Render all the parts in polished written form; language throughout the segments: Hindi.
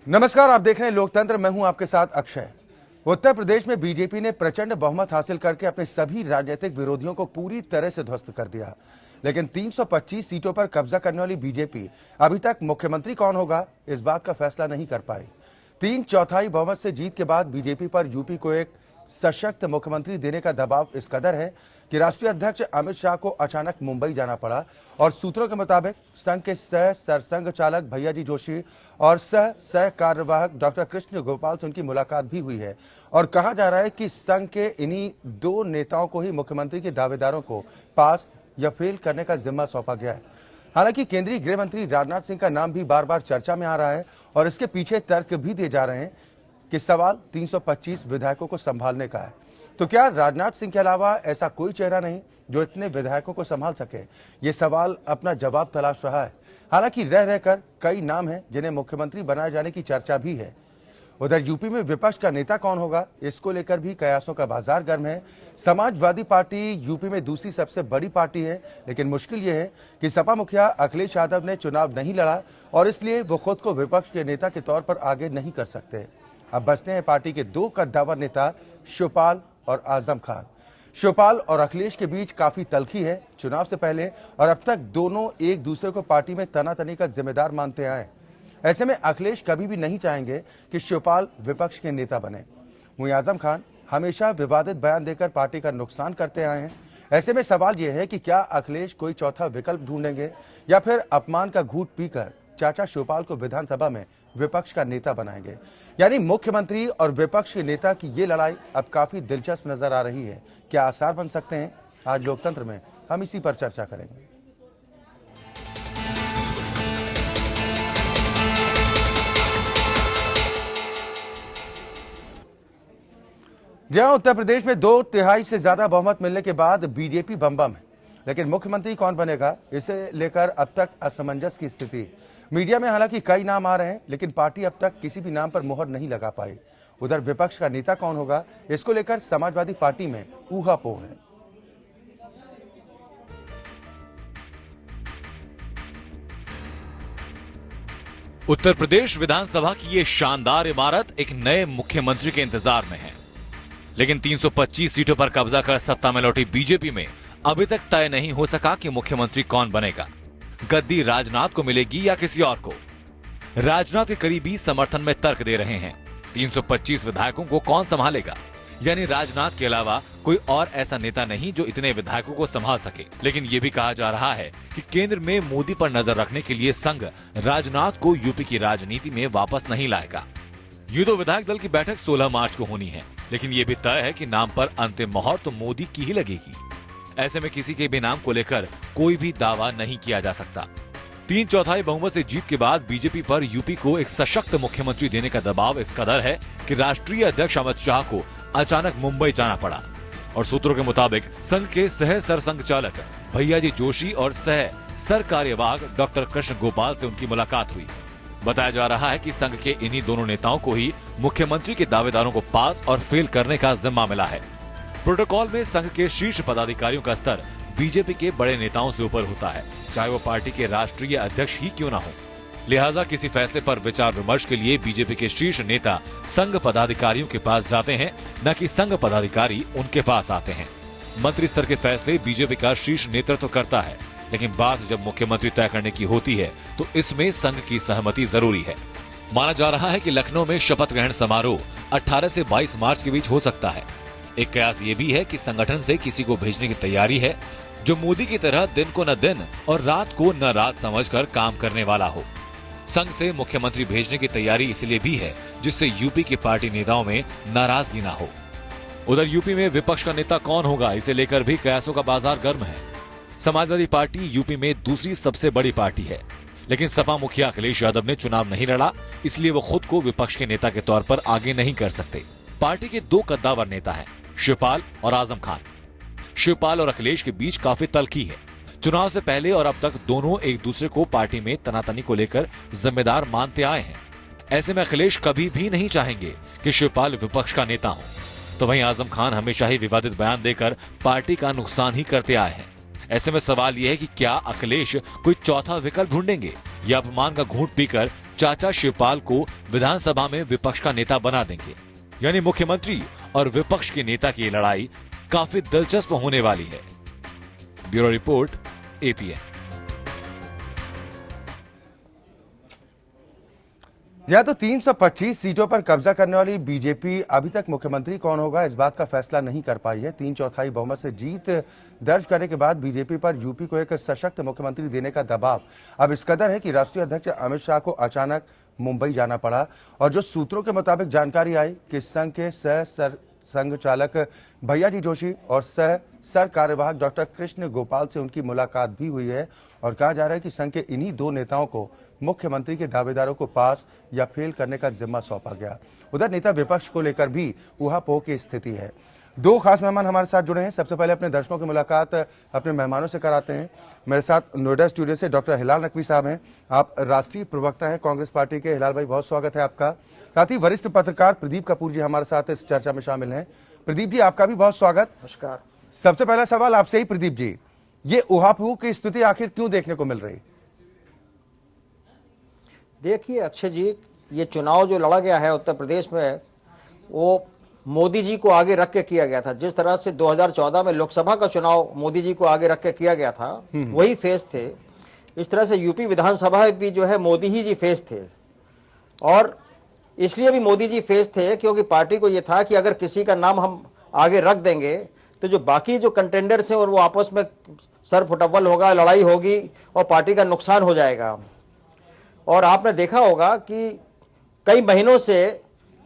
नमस्कार, आप देख रहे हैं लोकतंत्र। मैं हूं आपके साथ अक्षय। उत्तर प्रदेश में बीजेपी ने प्रचंड बहुमत हासिल करके अपने सभी राजनीतिक विरोधियों को पूरी तरह से ध्वस्त कर दिया, लेकिन 325 सीटों पर कब्जा करने वाली बीजेपी अभी तक मुख्यमंत्री कौन होगा इस बात का फैसला नहीं कर पाई। 3/4 बहुमत से जीत के बाद बीजेपी पर यूपी को एक सशक्त मुख्यमंत्री देने का दबाव इस कदर है कि राष्ट्रीय अध्यक्ष अमित शाह को अचानक मुंबई जाना पड़ा और सूत्रों के मुताबिक संघ के सह सरसंघ चालक भैयाजी जोशी और सह कार्यवाहक डॉक्टर कृष्ण गोपाल से उनकी मुलाकात भी हुई है और कहा जा रहा है कि संघ के इन्हीं दो नेताओं को ही मुख्यमंत्री के दावेदारों को पास या फेल करने का जिम्मा सौंपा गया है। हालांकि केंद्रीय गृह मंत्री राजनाथ सिंह का नाम भी बार बार चर्चा में आ रहा है और इसके पीछे तर्क भी दिए जा रहे हैं कि सवाल 325 विधायकों को संभालने का है। तो क्या राजनाथ सिंह के अलावा ऐसा कोई चेहरा नहीं जो इतने विधायकों को संभाल सके? ये सवाल अपना जवाब तलाश रहा है। हालांकि रह रहकर कई नाम हैं जिन्हें मुख्यमंत्री बनाए जाने की चर्चा भी है। उधर यूपी में विपक्ष का नेता कौन होगा, इसको लेकर भी कयासों का बाजार गर्म है। समाजवादी पार्टी यूपी में दूसरी सबसे बड़ी पार्टी है, लेकिन मुश्किल ये है कि सपा मुखिया अखिलेश यादव ने चुनाव नहीं लड़ा और इसलिए वो खुद को विपक्ष के नेता के तौर पर आगे नहीं कर सकते। अब बचते हैं पार्टी के दो कद्दावर नेता शिवपाल और आजम खान। शिवपाल और अखिलेश के बीच काफी तल्खी है चुनाव से पहले और अब तक दोनों एक दूसरे को पार्टी में तनातनी का जिम्मेदार मानते आए। ऐसे में अखिलेश कभी भी नहीं चाहेंगे कि शिवपाल विपक्ष के नेता बने। वहीं आजम खान हमेशा विवादित बयान देकर पार्टी का नुकसान करते आए हैं। ऐसे में सवाल यह है कि क्या अखिलेश कोई चौथा विकल्प ढूंढेंगे या फिर अपमान का घूंट पीकर चाचा शिवपाल को विधानसभा में विपक्ष का नेता बनाएंगे। यानी मुख्यमंत्री और विपक्ष के नेता की ये लड़ाई अब काफी दिलचस्प नजर आ रही है। क्या आसार बन सकते हैं? आज लोकतंत्र में हम इसी पर चर्चा करेंगे। जहां उत्तर प्रदेश में 2/3 से ज्यादा बहुमत मिलने के बाद बीजेपी बम है, लेकिन मुख्यमंत्री कौन बनेगा इसे लेकर अब तक असमंजस की स्थिति। मीडिया में हालांकि कई नाम आ रहे हैं, लेकिन पार्टी अब तक किसी भी नाम पर मुहर नहीं लगा पाई। उधर विपक्ष का नेता कौन होगा, इसको लेकर समाजवादी पार्टी में ऊहापोह है। उत्तर प्रदेश विधानसभा की ये शानदार इमारत एक नए मुख्यमंत्री के इंतजार में है, लेकिन 325 सीटों पर कब्जा कर सत्ता में लौटी बीजेपी में अभी तक तय नहीं हो सका कि मुख्यमंत्री कौन बनेगा। गद्दी राजनाथ को मिलेगी या किसी और को? राजनाथ के करीबी समर्थन में तर्क दे रहे हैं 325 विधायकों को कौन संभालेगा, यानी राजनाथ के अलावा कोई और ऐसा नेता नहीं जो इतने विधायकों को संभाल सके। लेकिन ये भी कहा जा रहा है कि केंद्र में मोदी पर नजर रखने के लिए संघ राजनाथ को यूपी की राजनीति में वापस नहीं लाएगा। यूं तो विधायक दल की बैठक 16 मार्च को होनी है, लेकिन ये भी तय है कि नाम पर अंतिम मोहर तो मोदी की ही लगेगी। ऐसे में किसी के भी नाम को लेकर कोई भी दावा नहीं किया जा सकता। 3/4 बहुमत से जीत के बाद बीजेपी पर यूपी को एक सशक्त मुख्यमंत्री देने का दबाव इस कदर है कि राष्ट्रीय अध्यक्ष अमित शाह को अचानक मुंबई जाना पड़ा और सूत्रों के मुताबिक संघ के सह सरसंघ चालक भैयाजी जोशी और सह सर कार्यवाहक डॉक्टर कृष्ण गोपाल से उनकी मुलाकात हुई। बताया जा रहा है कि संघ के इन्हीं दोनों नेताओं को ही मुख्यमंत्री के दावेदारों को पास और फेल करने का जिम्मा मिला है। प्रोटोकॉल में संघ के शीर्ष पदाधिकारियों का स्तर बीजेपी के बड़े नेताओं से ऊपर होता है, चाहे वो पार्टी के राष्ट्रीय अध्यक्ष ही क्यों न हो। लिहाजा किसी फैसले पर विचार विमर्श के लिए बीजेपी के शीर्ष नेता संघ पदाधिकारियों के पास जाते हैं, न कि संघ पदाधिकारी उनके पास आते हैं। मंत्री स्तर के फैसले बीजेपी का शीर्ष नेतृत्व करता है, लेकिन बात जब मुख्यमंत्री तय करने की होती है तो इसमें संघ की सहमति जरूरी है। माना जा रहा है कि लखनऊ में शपथ ग्रहण समारोह 18 से 22 मार्च के बीच हो सकता है। एक कयास ये भी है कि संगठन से किसी को भेजने की तैयारी है जो मोदी की तरह दिन को न दिन और रात को न रात समझकर काम करने वाला हो। संघ से मुख्यमंत्री भेजने की तैयारी इसलिए भी है जिससे यूपी की पार्टी नेताओं में नाराजगी न हो। उधर यूपी में विपक्ष का नेता कौन होगा, इसे लेकर भी कयासों का बाजार गर्म है। समाजवादी पार्टी यूपी में दूसरी सबसे बड़ी पार्टी है, लेकिन सपा मुखिया अखिलेश यादव ने चुनाव नहीं लड़ा, इसलिए वो खुद को विपक्ष के नेता के तौर पर आगे नहीं कर सकते। पार्टी के दो कद्दावर नेता हैं, शिवपाल और आजम खान। शिवपाल और अखिलेश के बीच काफी तल्खी है। चुनाव से पहले और अब तक दोनों एक दूसरे को पार्टी में तनातनी को लेकर जिम्मेदार मानते आए हैं। ऐसे में अखिलेश कभी भी नहीं चाहेंगे कि शिवपाल विपक्ष का नेता हो, तो वहीं आजम खान हमेशा ही विवादित बयान देकर पार्टी का नुकसान ही करते आए हैं। ऐसे में सवाल यह है कि क्या अखिलेश कोई चौथा विकल्प ढूंढेंगे या अपमान का घूंट पीकर चाचा शिवपाल को विधानसभा में विपक्ष का नेता बना देंगे। यानी मुख्यमंत्री और विपक्ष के नेता की ये लड़ाई काफी दिलचस्प होने वाली है। Bureau report, APN. या तो 325 सीटों पर कब्जा करने वाली बीजेपी अभी तक मुख्यमंत्री कौन होगा इस बात का फैसला नहीं कर पाई है। 3/4 बहुमत से जीत दर्ज करने के बाद बीजेपी पर यूपी को एक सशक्त मुख्यमंत्री देने का दबाव अब इस कदर है कि राष्ट्रीय अध्यक्ष अमित शाह को अचानक मुंबई जाना पड़ा। और जो सूत्रों के मुताबिक जानकारी आई कि संघ के संघ चालक भैयाजी जोशी और सर कार्यवाहक डॉक्टर कृष्ण गोपाल से उनकी मुलाकात भी हुई है। और कहा जा रहा है कि संघ के इन्हीं दो नेताओं को मुख्यमंत्री के दावेदारों को पास या फेल करने का जिम्मा सौंपा गया। उधर नेता विपक्ष को लेकर भी ऊहापोह की स्थिति है। दो खास मेहमान हमारे साथ जुड़े हैं। सबसे पहले अपने दर्शकों की मुलाकात अपने मेहमानों से कराते हैं। मेरे साथ नोएडा स्टूडियो से डॉक्टर हिलाल नकवी साहब हैं। आप राष्ट्रीय प्रवक्ता हैं कांग्रेस पार्टी के। हिलाल भाई, बहुत स्वागत है आपका। साथ ही वरिष्ठ पत्रकार प्रदीप कपूर जी हमारे साथ इस चर्चा में शामिल हैं। प्रदीप जी, आपका भी बहुत स्वागत। नमस्कार। सबसे पहला सवाल आपसे ही प्रदीप जी, ये ऊहापोह की स्थिति आखिर क्यों देखने को मिल रही? देखिए अक्षय जी, ये चुनाव जो लड़ा गया है उत्तर प्रदेश में, वो मोदी जी को आगे रख के किया गया था। जिस तरह से 2014 में लोकसभा का चुनाव मोदी जी को आगे रख के किया गया था, वही फेस थे। इस तरह से यूपी विधानसभा भी जो है मोदी ही जी फेस थे। और इसलिए भी मोदी जी फेस थे क्योंकि पार्टी को ये था कि अगर किसी का नाम हम आगे रख देंगे तो जो बाकी जो कंटेंडर्स हैं और वो आपस में सर फुटअव्वल होगा, लड़ाई होगी और पार्टी का नुकसान हो जाएगा। और आपने देखा होगा कि कई महीनों से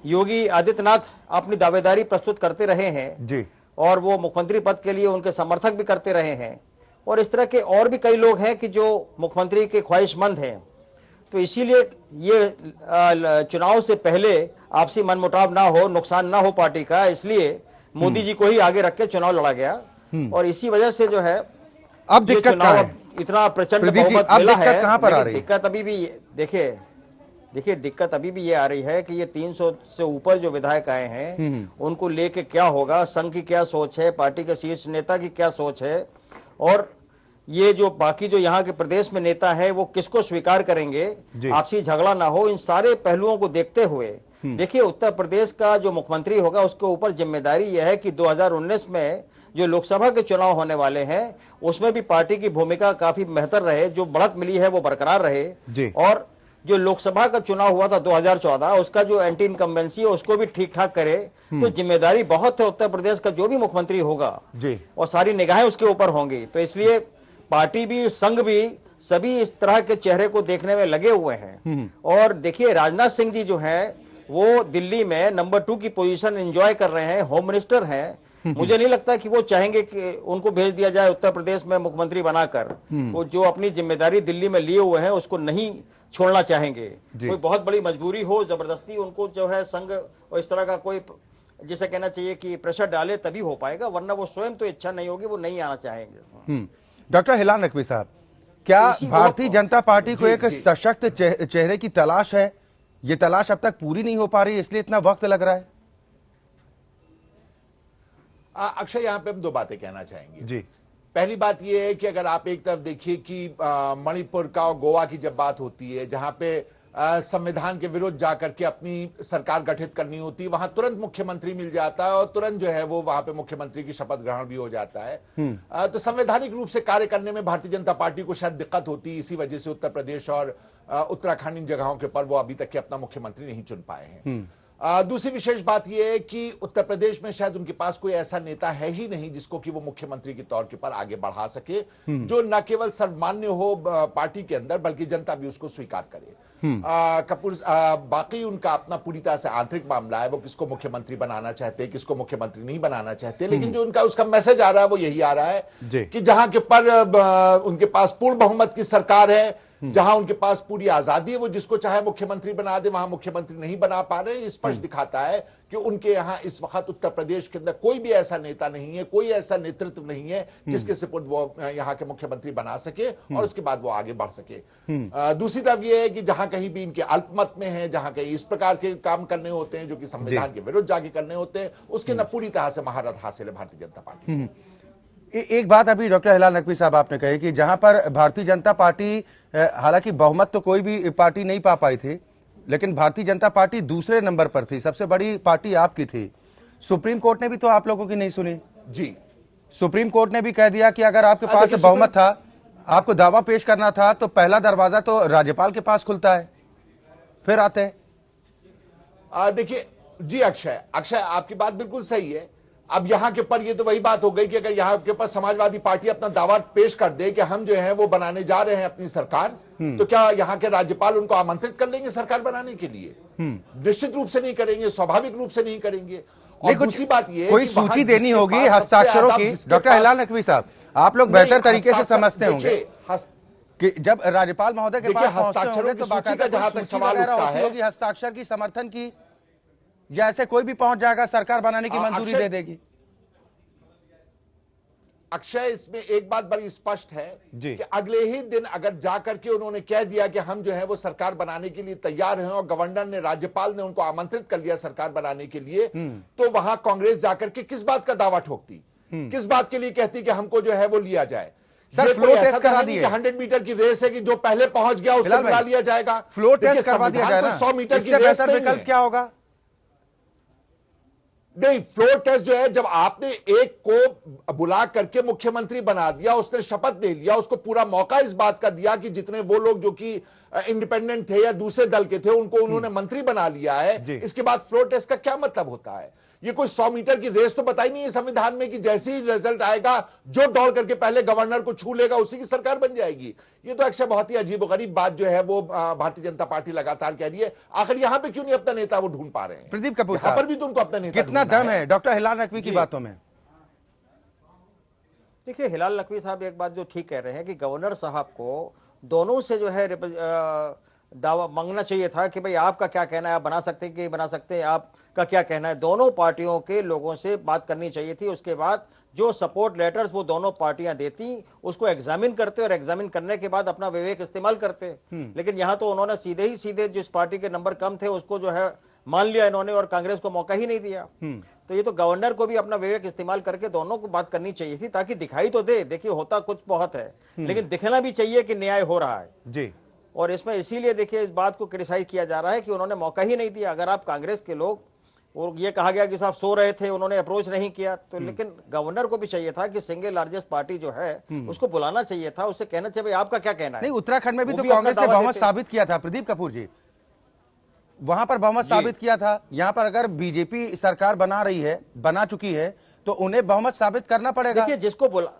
योगी आदित्यनाथ अपनी दावेदारी प्रस्तुत करते रहे हैं जी, और और वो मुख्यमंत्री पद के लिए उनके समर्थक भी करते रहे हैं। और इस तरह के और भी कई लोग हैं कि जो मुख्यमंत्री के ख्वाहिशमंद हैं। तो इसीलिए ये चुनाव से पहले आपसी मनमुटाव ना हो, नुकसान ना हो पार्टी का, इसलिए मोदी जी को ही आगे रख के चुनाव लड़ा गया। और इसी वजह से जो है अब ये दिक्कत चुनाव कहाँ है? इतना प्रचंड प्रदीप जी, बहुमत अब मिला दिक्कत है। कहाँ पर आ रही है? दिक्कत अभी भी देखिए दिक्कत अभी भी ये आ रही है कि ये 300 से ऊपर जो विधायक आए हैं उनको लेके क्या होगा, संघ की क्या सोच है, पार्टी के शीर्ष नेता की क्या सोच है, और ये जो बाकी जो यहाँ के प्रदेश में नेता है वो किसको स्वीकार करेंगे, आपसी झगड़ा ना हो। इन सारे पहलुओं को देखते हुए देखिए उत्तर प्रदेश का जो मुख्यमंत्री होगा उसके ऊपर जिम्मेदारी यह है कि 2019 में जो लोकसभा के चुनाव होने वाले हैं उसमें भी पार्टी की भूमिका काफी बेहतर रहे, जो बढ़त मिली है वो बरकरार रहे। और जो लोकसभा का चुनाव हुआ था 2014, उसका जो एंटी इनकम्बेंसी है उसको भी ठीक ठाक करे। तो जिम्मेदारी बहुत है उत्तर प्रदेश का, जो भी मुख्यमंत्री होगा जी, और सारी निगाहें उसके ऊपर होंगी। तो इसलिए पार्टी भी, संघ भी, सभी इस तरह के चेहरे को देखने में लगे हुए हैं। और देखिए राजनाथ सिंह जी जो हैं वो दिल्ली में नंबर 2 की पोजीशन एंजॉय कर रहे हैं, होम मिनिस्टर हैं। मुझे नहीं लगता कि वो चाहेंगे कि उनको भेज दिया जाए उत्तर प्रदेश में मुख्यमंत्री बनाकर। वो जो अपनी जिम्मेदारी दिल्ली में लिए हुए हैं उसको नहीं छोड़ना चाहेंगे। कोई बहुत बड़ी मजबूरी हो, जबरदस्ती उनको जो है संघ और इस तरह का कोई, जिसे कहना चाहिए कि प्रेशर डाले तभी हो पाएगा, वरना वो स्वयं तो इच्छा नहीं होगी, वो नहीं आना चाहेंगे। डॉक्टर हिलाल नकवी साहब, क्या भारतीय जनता पार्टी को एक सशक्त चेहरे की तलाश है? ये तलाश अब तक पूरी नहीं हो पा रही, इसलिए इतना वक्त लग रहा है? अक्षय, यहाँ पे हम दो बातें कहना चाहेंगे जी। पहली बात यह है कि अगर आप एक तरफ देखिए कि मणिपुर का और गोवा की जब बात होती है, जहां पे संविधान के विरुद्ध जाकर के अपनी सरकार गठित करनी होती है, वहां तुरंत मुख्यमंत्री मिल जाता है और तुरंत जो है वो वहां पे मुख्यमंत्री की शपथ ग्रहण भी हो जाता है। तो संवैधानिक रूप से कार्य करने में भारतीय जनता पार्टी को शायद दिक्कत होती है। इसी वजह से उत्तर प्रदेश और उत्तराखंड इन जगहों के पर वो अभी तक के अपना मुख्यमंत्री नहीं चुन पाए हैं। दूसरी विशेष बात यह है कि उत्तर प्रदेश में शायद उनके पास कोई ऐसा नेता है ही नहीं जिसको कि वो मुख्यमंत्री के तौर के पर आगे बढ़ा सके, जो न केवल सर्वमान्य हो पार्टी के अंदर बल्कि जनता भी उसको स्वीकार करे। कपूर बाकी उनका अपना पूरी तरह से आंतरिक मामला है, वो किसको मुख्यमंत्री बनाना चाहते हैं, किसको मुख्यमंत्री नहीं बनाना चाहते। लेकिन जो उनका उसका मैसेज आ रहा है वो यही आ रहा है कि जहां के पर उनके पास पूर्ण बहुमत की सरकार है, जहां उनके पास पूरी आजादी है, वो जिसको चाहे मुख्यमंत्री बना दे, वहां मुख्यमंत्री नहीं बना पा रहे। स्पष्ट दिखाता है कि उनके यहां इस वक्त उत्तर प्रदेश के अंदर कोई भी ऐसा नेता नहीं है, कोई ऐसा नेतृत्व नहीं है जिसके सपोर्ट वो यहां के मुख्यमंत्री बना सके और उसके बाद वो आगे बढ़ सके। दूसरी तरफ ये है कि जहां कहीं भी इनके अल्पमत में है, जहां कहीं इस प्रकार के काम करने होते हैं जो कि संविधान के विरुद्ध जाके करने होते हैं, उसके अंदर पूरी तरह से महारत हासिल है भारतीय जनता पार्टी। एक बात अभी डॉक्टर हिलाल नकवी साहब आपने कही कि जहां पर भारतीय जनता पार्टी, हालांकि बहुमत तो कोई भी पार्टी नहीं पा पाई थी, लेकिन भारतीय जनता पार्टी दूसरे नंबर पर थी, सबसे बड़ी पार्टी आपकी थी। सुप्रीम कोर्ट ने भी तो आप लोगों की नहीं सुनी। जी, सुप्रीम कोर्ट ने भी कह दिया कि अगर आपके पास देखिए, बहुमत था, आपको दावा पेश करना था, तो पहला दरवाजा तो राज्यपाल के पास खुलता है, फिर आते हैं। देखिए जी, अक्षय आपकी बात बिल्कुल सही है। अब यहां के पर ये तो वही बात हो गई कि अगर यहां के पास समाजवादी पार्टी अपना दावा पेश कर दे कि हम जो है वो बनाने जा रहे हैं अपनी सरकार, तो क्या यहां के राज्यपाल उनको आमंत्रित कर लेंगे सरकार बनाने के लिए? निश्चित रूप से नहीं करेंगे, स्वाभाविक रूप से नहीं करेंगे। और दूसरी बात ये कोई सूची देनी होगी हस्ताक्षरों की। डॉक्टर हिलाल नकवी साहब, आप लोग बेहतर तरीके से समझते होंगे कि जब राज्यपाल महोदय के पास पहुंचते होंगे तो बाकायदा जहां तक सवाल उठता है होगी हस्ताक्षर की, समर्थन की, या ऐसे कोई भी पहुंच जाएगा सरकार बनाने की मंजूरी दे देगी? अक्षय, इसमें एक बात बड़ी स्पष्ट है जी। कि अगले ही दिन अगर जाकर के उन्होंने कह दिया कि हम जो है वो सरकार बनाने के लिए तैयार हैं और गवर्नर ने, राज्यपाल ने उनको आमंत्रित कर लिया सरकार बनाने के लिए, तो वहां कांग्रेस जाकर के किस बात का दावा ठोकती, किस बात के लिए कहती कि हमको जो है वो लिया जाए? सर, फ्लो टेस्ट करा दिए। 100 मीटर की रेस है कि जो पहले पहुंच गया उसको बुला लिया जाएगा। फ्लो टेस्ट करवा दिया जाए ना, 100 मीटर की इससे रेस बेहतर विकल्प क्या होगा? नहीं, फ्लोर टेस्ट जो है, जब आपने एक को बुला करके मुख्यमंत्री बना दिया, उसने शपथ ले लिया, उसको पूरा मौका इस बात का दिया कि जितने वो लोग जो कि इंडिपेंडेंट थे या दूसरे दल के थे उनको उन्होंने मंत्री बना लिया है, इसके बाद फ्लोर टेस्ट का क्या मतलब होता है? ये कोई 100 मीटर की रेस तो बताई नहीं है संविधान में कि जैसे ही रिजल्ट आएगा जो दौड़ करके पहले गवर्नर को छू लेगा उसी की सरकार बन जाएगी। ये तो अक्सर बहुत ही अजीबोगरीब बात जो है वो भारतीय जनता पार्टी लगातार कह रही है। आखिर यहां पे क्यों नहीं अपना नेता वो ढूंढ पा रहे हैं? प्रदीप कपूर यहां पर भी तो उनको अपना नेता कितना दम है डॉक्टर हिलाल नकवी की बातों में? देखिए, हिलाल नकवी साहब एक बात जो ठीक कह रहे हैं कि गवर्नर साहब को दोनों से जो है दावा मांगना चाहिए था कि भाई आपका क्या कहना है, आप बना सकते हैं कि बना सकते हैं, आपका क्या कहना है। दोनों पार्टियों के लोगों से बात करनी चाहिए थी। उसके बाद जो सपोर्ट लेटर्स वो दोनों पार्टियां देती, उसको एग्जामिन करते और एग्जामिन करने के बाद अपना विवेक इस्तेमाल करते। लेकिन यहां तो उन्होंने सीधे जिस पार्टी के नंबर कम थे उसको जो है मान लिया इन्होंने और कांग्रेस को मौका ही नहीं दिया। तो ये तो गवर्नर को भी अपना विवेक इस्तेमाल करके दोनों को बात करनी चाहिए थी, ताकि दिखाई तो दे। देखिए, होता कुछ बहुत है लेकिन दिखना भी चाहिए कि न्याय हो रहा है जी। और इसमें इसीलिए देखिए इस बात को क्रिटिसाइज किया जा रहा है कि उन्होंने मौका ही नहीं दिया। अगर आप कांग्रेस के लोग, और ये कहा गया कि साहब सो रहे थे, उन्होंने अप्रोच नहीं किया, तो लेकिन गवर्नर को भी चाहिए था कि सिंगल लार्जेस्ट पार्टी जो है उसको बुलाना चाहिए था, उससे कहना चाहिए भाई आपका क्या कहना है। नहीं, उत्तराखंड में भी वो तो भी अपना कांग्रेस ने दावा बहुमत देते। साबित किया था प्रदीप कपूर जी, वहां पर बहुमत साबित किया था। यहां पर अगर बीजेपी सरकार बना चुकी है तो उन्हें बहुमत साबित करना पड़ेगा। देखिए, जिसको बोला,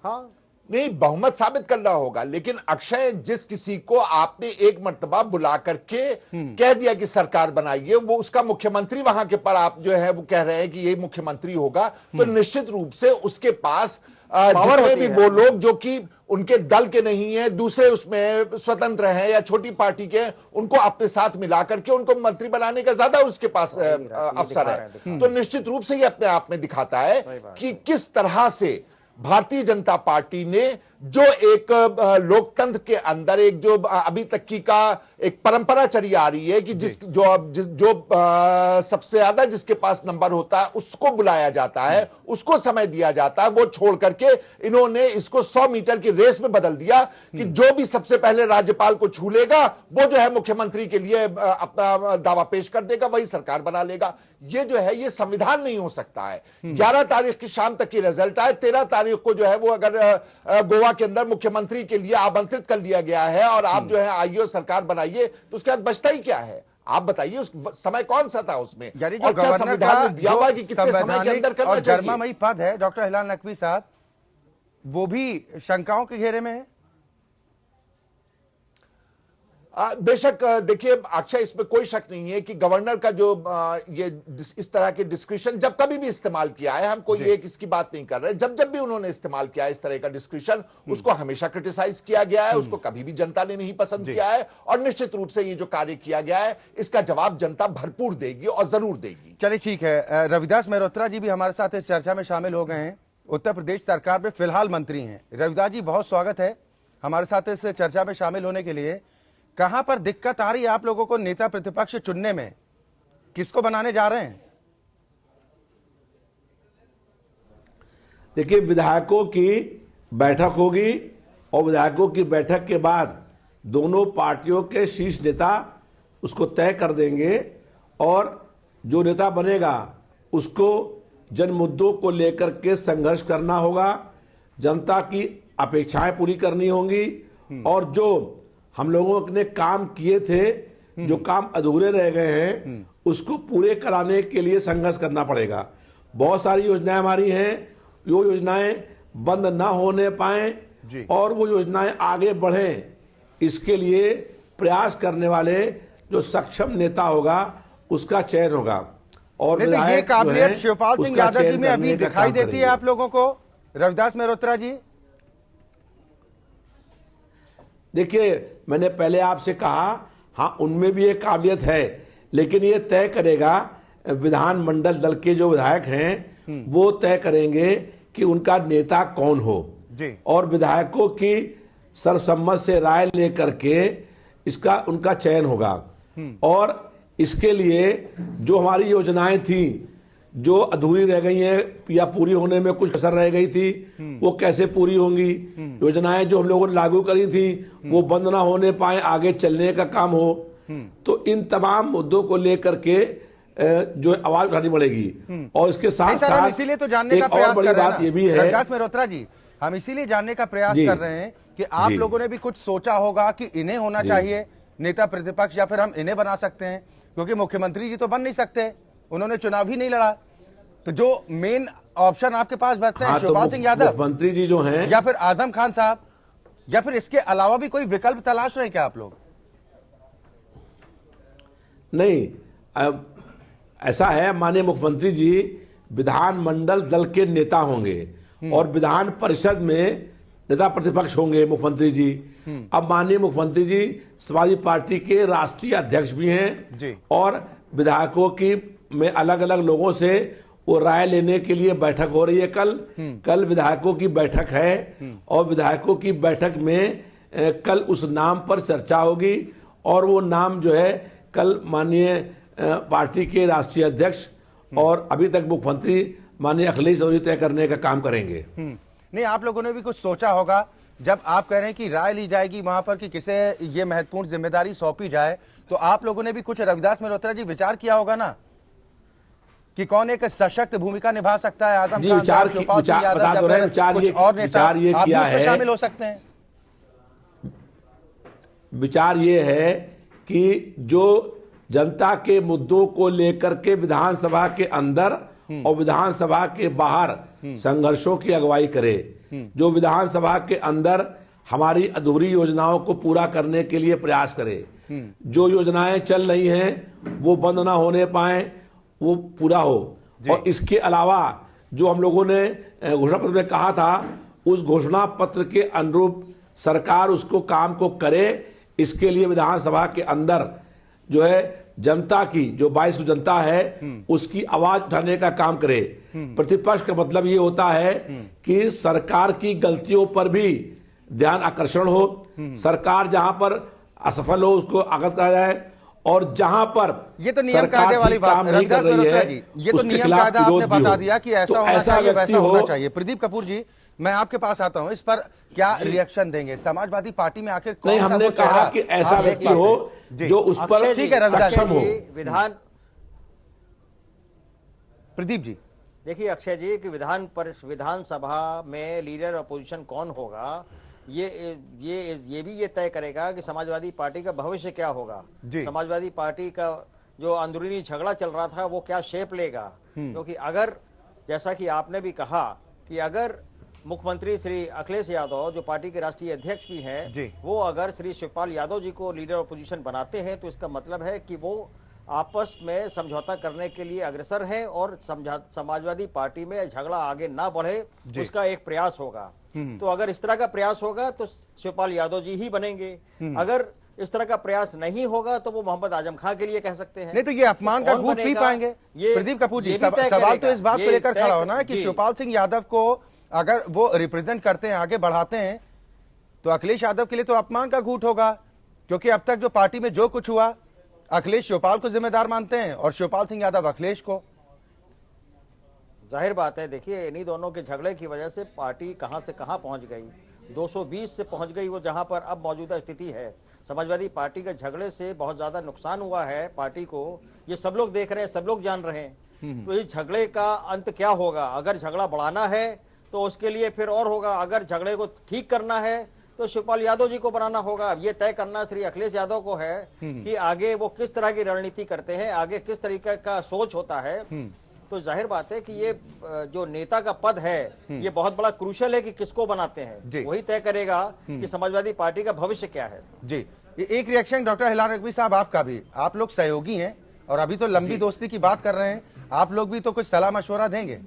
हाँ नहीं, बहुमत साबित करना होगा, लेकिन अक्षय, जिस किसी को आपने एक मर्तबा बुला करके कह दिया कि सरकार बनाइए, वो उसका मुख्यमंत्री वहां के पर आप जो है वो कह रहे हैं कि ये मुख्यमंत्री होगा, तो निश्चित रूप से उसके पास जितने भी वो लोग जो कि उनके दल के नहीं है, दूसरे उसमें स्वतंत्र हैं या छोटी पार्टी के, उनको अपने साथ मिला करके उनको मंत्री बनाने का ज्यादा उसके पास अवसर है। तो निश्चित रूप से ये अपने आप में दिखाता है कि किस तरह से भारतीय जनता पार्टी ने जो एक लोकतंत्र के अंदर एक जो अभी तक की का एक परंपरा चली आ रही है कि जो सबसे ज्यादा जिसके पास नंबर होता है उसको बुलाया जाता है, उसको समय दिया जाता है, वो छोड़ करके इन्होंने इसको 100 मीटर की रेस में बदल दिया कि जो भी सबसे पहले राज्यपाल को छू लेगा वो जो है मुख्यमंत्री के लिए अपना दावा पेश कर देगा, वही सरकार बना लेगा। ये जो है ये संविधान नहीं हो सकता है। 11 तारीख की शाम तक की रिजल्ट आए, 13 तारीख को जो है वो अगर गोवा के अंदर मुख्यमंत्री के लिए आमंत्रित कर लिया गया है और आप जो है आइए सरकार बनाइए, तो उसके बाद बचता ही क्या है? आप बताइए, उस समय कौन सा था उसमें, यानी और क्या संविधान में दिया हुआ है कि कितने समय के अंदर करना चाहिए? गर्मामयी पद है डॉक्टर हिलाल नकवी साहब, वो भी शंकाओं के घेरे में है। बेशक देखिए अक्षय, इसमें कोई शक नहीं है कि गवर्नर का जो ये इस तरह के डिस्क्रिप्शन जब कभी भी इस्तेमाल किया है, हम कोई एक इसकी बात नहीं कर रहे, जब भी उन्होंने इस्तेमाल किया है इस तरह का डिस्क्रिप्शन, उसको हमेशा क्रिटिसाइज किया गया है, उसको कभी भी जनता ने नहीं पसंद किया है, और निश्चित रूप से ये जो कार्य किया गया है इसका जवाब जनता भरपूर देगी और जरूर देगी। चलिए ठीक है, रविदास मेहरोत्रा जी भी हमारे साथ इस चर्चा में शामिल हो गए हैं, उत्तर प्रदेश सरकार में फिलहाल मंत्री हैं। रविदास जी, बहुत स्वागत है हमारे साथ इस चर्चा में शामिल होने के लिए। कहां पर दिक्कत आ रही है आप लोगों को नेता प्रतिपक्ष चुनने में? किसको बनाने जा रहे हैं? देखिए, विधायकों की बैठक होगी और विधायकों की बैठक के बाद दोनों पार्टियों के शीर्ष नेता उसको तय कर देंगे और जो नेता बनेगा उसको जन मुद्दों को लेकर के संघर्ष करना होगा, जनता की अपेक्षाएं पूरी करनी होंगी और जो हम लोगों ने काम किए थे, जो काम अधूरे रह गए हैं, उसको पूरे कराने के लिए संघर्ष करना पड़ेगा। बहुत सारी योजनाएं हमारी हैं, वो योजनाएं बंद ना होने पाए और वो योजनाएं आगे बढ़ें, इसके लिए प्रयास करने वाले जो सक्षम नेता होगा उसका चयन होगा। और नहीं तो ये विधायक जो काबिलियत हैं, शिवपाल सिंह उसका यादव जी चयन में अभी करने का दिखाई काम देती है करेंगे। आप लोगों को, रविदास मेहरोत्रा जी? देखिए, मैंने पहले आपसे कहा, हाँ उनमें भी एक काबिलियत है, लेकिन ये तय करेगा विधानमंडल दल के जो विधायक हैं वो तय करेंगे कि उनका नेता कौन हो जी। और विधायकों की सर्वसम्मत से राय लेकर के इसका उनका चयन होगा। और इसके लिए जो हमारी योजनाएं थी जो अधूरी रह गई हैं या पूरी होने में कुछ कसर रह गई थी, वो कैसे पूरी होंगी, योजनाएं जो हम लोगों ने लागू करी थी वो बंद ना होने पाए, आगे चलने का काम हो। तो इन तमाम मुद्दों को लेकर के जो आवाज उठानी पड़ेगी। और इसके साथ नहीं सर, हम साथ इसीलिए तो जानने का एक और प्रयास बड़ी कर रहे हैं बात ना, ये भी है, रविदास मेहरोत्रा जी, हम इसीलिए जानने का प्रयास जी। कर रहे हैं कि आप जी। लोगों ने भी कुछ सोचा होगा कि इन्हें होना चाहिए नेता प्रतिपक्ष या फिर हम इन्हें बना सकते हैं, क्योंकि मुख्यमंत्री जी तो बन नहीं सकते, उन्होंने चुनाव ही नहीं लड़ा। तो जो मेन ऑप्शन आपके पास बचते हैं, हाँ, तो शिवपाल सिंह यादव मुख्यमंत्री जी जो हैं या फिर आजम खान साहब, या फिर इसके अलावा भी कोई विकल्प तलाश रहे हैं क्या आप लोग? नहीं, अब ऐसा है, माननीय मुख्यमंत्री जी विधानमंडल दल के नेता होंगे और विधान परिषद में नेता प्रतिपक्ष होंगे मुख्यमंत्री जी। अब माननीय मुख्यमंत्री जी समाजवादी पार्टी के राष्ट्रीय अध्यक्ष भी हैं जी। और विधायकों की में अलग अलग लोगों से वो राय लेने के लिए बैठक हो रही है। कल विधायकों की बैठक है और विधायकों की बैठक में कल उस नाम पर चर्चा होगी और वो नाम जो है कल माननीय पार्टी के राष्ट्रीय अध्यक्ष और अभी तक मुख्यमंत्री माननीय अखिलेश यादव तय करने का काम करेंगे। नहीं, आप लोगों ने भी कुछ सोचा होगा जब आप कह रहे हैं कि राय ली जाएगी वहां पर कि किसे ये महत्वपूर्ण जिम्मेदारी सौंपी जाए, तो आप लोगों ने भी कुछ, रविदास मेहरोत्रा जी, विचार किया होगा ना कि कौन एक सशक्त भूमिका निभा सकता है? आजम जी, खान विचार साहब, शिवपाल सिंह यादव, या फिर कुछ और नेता, आप भी उसमें शामिल हो सकते हैं। विचार ये है कि जो जनता के मुद्दों को लेकर के विधानसभा के अंदर और विधानसभा के बाहर संघर्षों की अगुवाई करे, जो विधानसभा के अंदर हमारी अधूरी योजनाओं को पूरा करने के लिए प्रयास करे, जो योजनाएं चल रही हैं वो बंद ना होने पाए, वो पूरा हो। और इसके अलावा जो हम लोगों ने घोषणा पत्र में कहा था, उस घोषणा पत्र के अनुरूप सरकार उसको काम को करे। इसके लिए विधानसभा के अंदर जो है जनता की, जो 22 जनता है उसकी आवाज उठाने का काम करे। प्रतिपक्ष का मतलब ये होता है कि सरकार की गलतियों पर भी ध्यान आकर्षण हो, सरकार जहां पर असफल हो उसको अवगत करा जाए और जहां पर ये तो नियम कायदे वाली बात, रविदास मेहरोत्रा जी, ये तो नियम कायदा आपने बता दिया कि ऐसा होना चाहिए, वैसा होना चाहिए। प्रदीप कपूर जी, मैं आपके पास आता हूं, इस पर क्या रिएक्शन देंगे? समाजवादी पार्टी में आखिर नहीं, कौन सा हमने वो चेहरा कहा कि ऐसा आप देख व्यक्ति पाते हो हैं? जो उस पर ठीक है, रविदास सक्षम हो। विधान, प्रदीप जी, देखिए अक्षय जी कि विधानसभा में लीडर अपोजिशन कौन होगा, ये भी ये तय करेगा कि समाजवादी पार्टी का भविष्य क्या होगा। समाजवादी पार्टी का जो अंदरूनी झगड़ा चल रहा था वो क्या शेप लेगा। क्योंकि अगर, जैसा कि आपने भी कहा कि अगर मुख्यमंत्री श्री अखिलेश यादव जो पार्टी के राष्ट्रीय अध्यक्ष भी हैं, वो अगर श्री शिवपाल यादव जी को लीडर अपोजिशन बनाते हैं तो इसका मतलब है कि वो आपस में समझौता करने के लिए अग्रसर है और समाजवादी पार्टी में झगड़ा आगे ना बढ़े उसका एक प्रयास होगा। तो अगर इस तरह का प्रयास होगा तो शिवपाल यादव जी ही बनेंगे। अगर इस तरह का प्रयास नहीं होगा तो वो मोहम्मद आजम खान के लिए कह सकते हैं। नहीं तो ये अपमान का घूंट पी पाएंगे? प्रदीप कपूर जी, सवाल तो इस बात को लेकर खड़ा होना है कि शिवपाल सिंह यादव को अगर वो रिप्रेजेंट करते हैं, आगे बढ़ाते हैं, तो अखिलेश यादव के लिए तो अपमान का घूंट होगा, क्योंकि अब तक जो पार्टी में जो कुछ हुआ अखिलेश शिवपाल को जिम्मेदार मानते हैं और शिवपाल सिंह यादव अखिलेश को। जाहिर बात है, देखिए इन्हीं दोनों के झगड़े की वजह से पार्टी कहां से कहां पहुंच गई, 220 से पहुंच गई वो जहां पर अब मौजूदा स्थिति है। समाजवादी पार्टी के झगड़े से बहुत ज्यादा नुकसान हुआ है पार्टी को, ये सब लोग देख रहे हैं, सब लोग जान रहे हैं। तो इस झगड़े का अंत क्या होगा? अगर झगड़ा बढ़ाना है तो उसके लिए फिर और होगा, अगर झगड़े को ठीक करना है तो शिवपाल यादव जी को बनाना होगा। अब ये तय करना श्री अखिलेश यादव को है कि आगे वो किस तरह की रणनीति करते हैं, आगे किस तरीके का सोच होता है। तो जाहिर बात है कि ये जो नेता का पद है ये बहुत बड़ा क्रूशल है कि किसको बनाते हैं, वही तय करेगा कि समाजवादी पार्टी का भविष्य क्या है। जी, एक रिएक्शन डॉक्टर हिलाल रकबी साहब आपका भी, आप लोग सहयोगी हैं और अभी तो लंबी दोस्ती की बात कर रहे हैं, आप लोग भी तो कुछ सलाह मशवरा देंगे।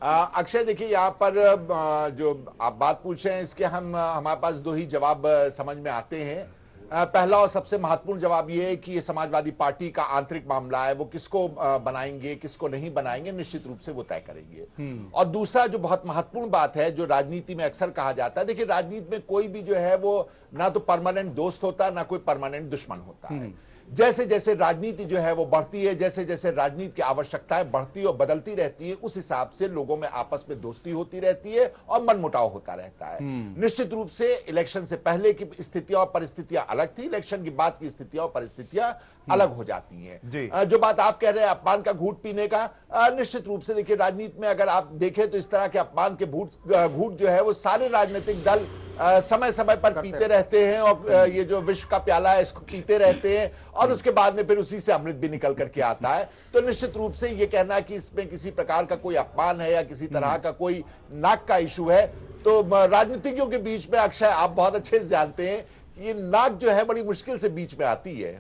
अक्षय, देखिए यहाँ पर जो आप बात पूछ रहे हैं इसके हमारे पास दो ही जवाब समझ में आते हैं। पहला और सबसे महत्वपूर्ण जवाब यह है कि ये समाजवादी पार्टी का आंतरिक मामला है, वो किसको बनाएंगे किसको नहीं बनाएंगे निश्चित रूप से वो तय करेंगे। और दूसरा जो बहुत महत्वपूर्ण बात है, जो राजनीति में अक्सर कहा जाता है, देखिए राजनीति में कोई भी जो है वो ना तो परमानेंट दोस्त होता ना कोई परमानेंट दुश्मन होता है। जैसे जैसे राजनीति जो है वो बढ़ती है, जैसे जैसे राजनीति की आवश्यकताएं बढ़ती और बदलती रहती है, उस हिसाब से लोगों में आपस में दोस्ती होती रहती है और मनमुटाव होता रहता है। निश्चित रूप से इलेक्शन से पहले की स्थितियां और परिस्थितियां अलग थी, इलेक्शन के बाद की स्थितियां और परिस्थितियां अलग हो जाती हैं। जो बात आप कह रहे हैं अपमान का घूंट पीने का, निश्चित रूप से देखिए राजनीति में अगर आप देखें तो इस तरह के अपमान के घूंट जो है वो सारे राजनीतिक दल समय समय पर पीते रहते हैं और ये जो विश्व का प्याला है इसको पीते रहते हैं और उसके बाद में फिर उसी से अमृत भी निकल करके आता है। तो निश्चित रूप से ये कहना कि इसमें किसी प्रकार का कोई अपमान है या किसी तरह का कोई नाक का इशू है, तो राजनीतिज्ञों के बीच में अक्षय आप बहुत अच्छे से जानते हैं कि ये नाक जो है बड़ी मुश्किल से बीच में आती है।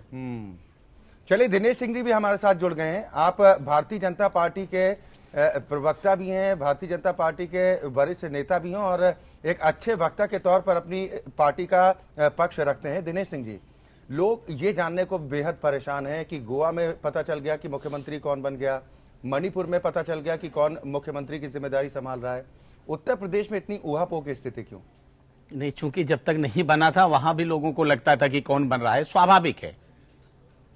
चलिए, दिनेश सिंह जी भी हमारे साथ जुड़ गए हैं। आप भारतीय जनता पार्टी के प्रवक्ता भी हैं, भारतीय जनता पार्टी के वरिष्ठ नेता भी हैं और एक अच्छे वक्ता के तौर पर अपनी पार्टी का पक्ष रखते हैं। दिनेश सिंह जी, लोग ये जानने को बेहद परेशान हैं कि गोवा में पता चल गया कि मुख्यमंत्री कौन बन गया, मणिपुर में पता चल गया कि कौन मुख्यमंत्री की जिम्मेदारी संभाल रहा है, उत्तर प्रदेश में इतनी ऊहापोह की स्थिति क्यों? नहीं, चूंकि जब तक नहीं बना था वहां भी लोगों को लगता था कि कौन बन रहा है। स्वाभाविक है,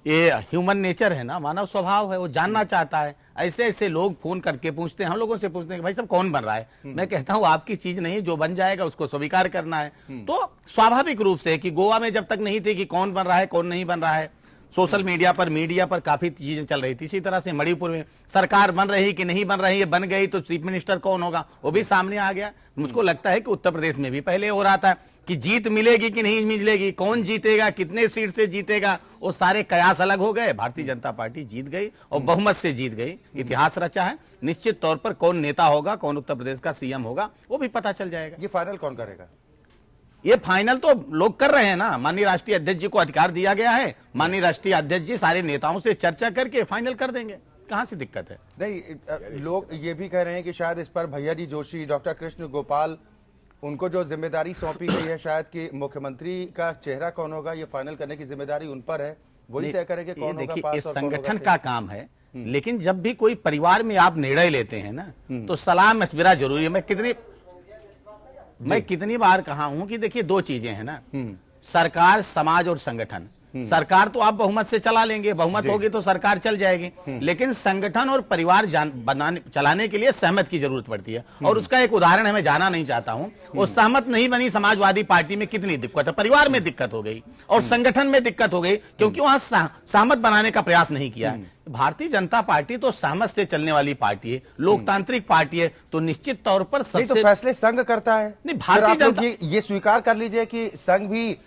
ये ह्यूमन नेचर है ना, मानव स्वभाव है, वो जानना चाहता है। ऐसे ऐसे लोग फोन करके पूछते हैं, हम लोगों से पूछते हैं कि भाई साहब कौन बन रहा है। मैं कहता हूं आपकी चीज नहीं, जो बन जाएगा उसको स्वीकार करना है। तो स्वाभाविक रूप से कि गोवा में जब तक नहीं थे कि कौन बन रहा है कौन नहीं बन रहा है, सोशल मीडिया पर काफी चीजें चल रही थी। इसी तरह से मणिपुर में सरकार बन रही कि नहीं बन रही है, बन गई तो चीफ मिनिस्टर कौन होगा वो भी सामने आ गया। मुझको लगता है कि उत्तर प्रदेश में भी पहले हो रहा था कि जीत मिलेगी कि नहीं मिलेगी, कौन जीतेगा, कितने सीट से जीतेगा, वो सारे कयास अलग हो गए। भारतीय जनता पार्टी जीत गई और बहुमत से जीत गई, इतिहास रचा है। निश्चित तौर पर कौन नेता होगा, कौन उत्तर प्रदेश का सीएम होगा वो भी पता चल जाएगा। ये फाइनल कौन करेगा? ये फाइनल तो लोग कर रहे हैं ना, माननीय राष्ट्रीय अध्यक्ष जी को अधिकार दिया गया है, माननीय राष्ट्रीय अध्यक्ष जी सारे नेताओं से चर्चा करके फाइनल कर देंगे। कहां से दिक्कत है? नहीं, लोग ये भी कह रहे हैं कि शायद इस पर भैया जी जोशी, डॉक्टर कृष्ण गोपाल, उनको जो जिम्मेदारी सौंपी गई है शायद कि मुख्यमंत्री का चेहरा कौन होगा ये फाइनल करने की जिम्मेदारी उन पर है, वही तय करेंगे कौन होगा देखिए, पास इस और कौन होगा संगठन फेल। का काम है। लेकिन जब भी कोई परिवार में आप निर्णय लेते हैं ना, तो सलाह मशविरा जरूरी है। मैं कितनी बार कहा हूं कि देखिए दो चीजें हैं ना, सरकार, समाज और संगठन। सरकार तो आप बहुमत से चला लेंगे, बहुमत होगी तो सरकार चल जाएगी, लेकिन संगठन और परिवार चलाने के लिए सहमत की जरूरत पड़ती है। और उसका एक उदाहरण है, मैं जाना नहीं चाहता हूं। वो सहमत नहीं बनी समाजवादी पार्टी में, कितनी दिक्कत है, परिवार में दिक्कत हो गई और संगठन में दिक्कत हो गई, क्योंकि वहां सहमत बनाने का प्रयास नहीं किया है। भारतीय जनता पार्टी तो सहमत से चलने वाली पार्टी है, लोकतांत्रिक पार्टी है, तो निश्चित तौर पर नहीं तो फैसले संघ करता है। नहीं, भारतीय जनता ये स्वीकार कर लीजिए कि संघ भी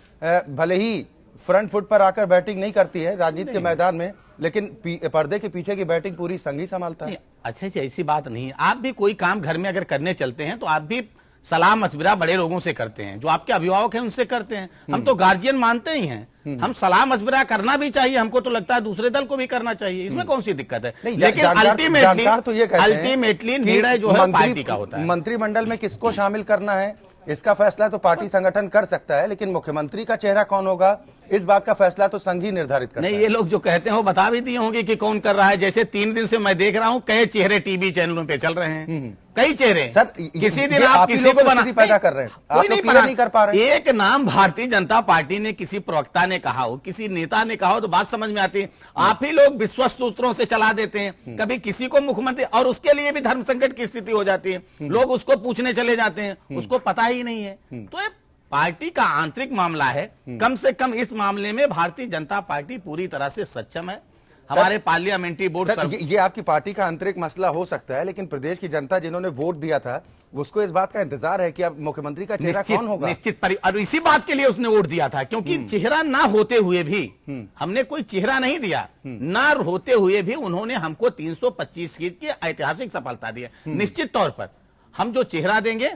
भले ही फ्रंट फुट पर आकर बैटिंग नहीं करती है राजनीति के मैदान में, लेकिन पर्दे के पीछे की बैटिंग पूरी संघ ही संभालता है। अच्छा, ऐसी बात नहीं है। आप भी कोई काम घर में अगर करने चलते हैं तो आप भी सलाह मशविरा बड़े लोगों से करते हैं, जो आपके अभिभावक हैं उनसे करते हैं। हम तो गार्जियन मानते ही हैं, हम सलाह मशविरा करना भी चाहिए। हमको तो लगता है दूसरे दल को भी करना चाहिए, इसमें कौन सी दिक्कत है। लेकिन अल्टीमेटली निर्णय जो है पार्टी का होता है। मंत्रिमंडल में किसको शामिल करना है इसका फैसला तो पार्टी संगठन कर सकता है, लेकिन मुख्यमंत्री का चेहरा कौन होगा इस बात का फैसला तो संघ ही निर्धारित करता है। नहीं, ये लोग जो कहते हैं वो बता भी दिए होंगे कि कौन कर रहा है। जैसे 3 दिन से मैं देख रहा हूं कई चेहरे टीवी चैनलों पे चल रहे हैं, कई चेहरे। सर, किसी दिन आप किसी को पैदा कर रहे हैं, कोई नहीं कर पा रहे। एक नाम भारतीय जनता पार्टी ने किसी प्रवक्ता ने कहा हो, किसी नेता ने कहा हो तो बात समझ में आती है। आप ही लोग विश्वस्त सूत्रों से चला देते हैं, कभी किसी को मुख्यमंत्री, और उसके लिए भी धर्म संकट की स्थिति हो जाती है। लोग उसको पूछने चले जाते हैं, उसको पता ही नहीं है। तो पार्टी का आंतरिक मामला है। कम से कम इस मामले में भारतीय जनता पार्टी पूरी तरह से सक्षम है। हमारे पार्लियामेंट्री बोर्ड सर, ये आपकी पार्टी का आंतरिक मसला हो सकता है, लेकिन प्रदेश की जनता जिन्होंने वोट दिया था उसको इस बात का इंतजार है कि अब मुख्यमंत्री का चेहरा कौन होगा। निश्चित और इसी बात के लिए उसने वोट दिया था, क्योंकि चेहरा ना होते हुए भी हमने कोई चेहरा नहीं दिया, ना होते हुए भी उन्होंने हमको 325 सीट की ऐतिहासिक सफलता दी है। निश्चित तौर पर हम जो चेहरा देंगे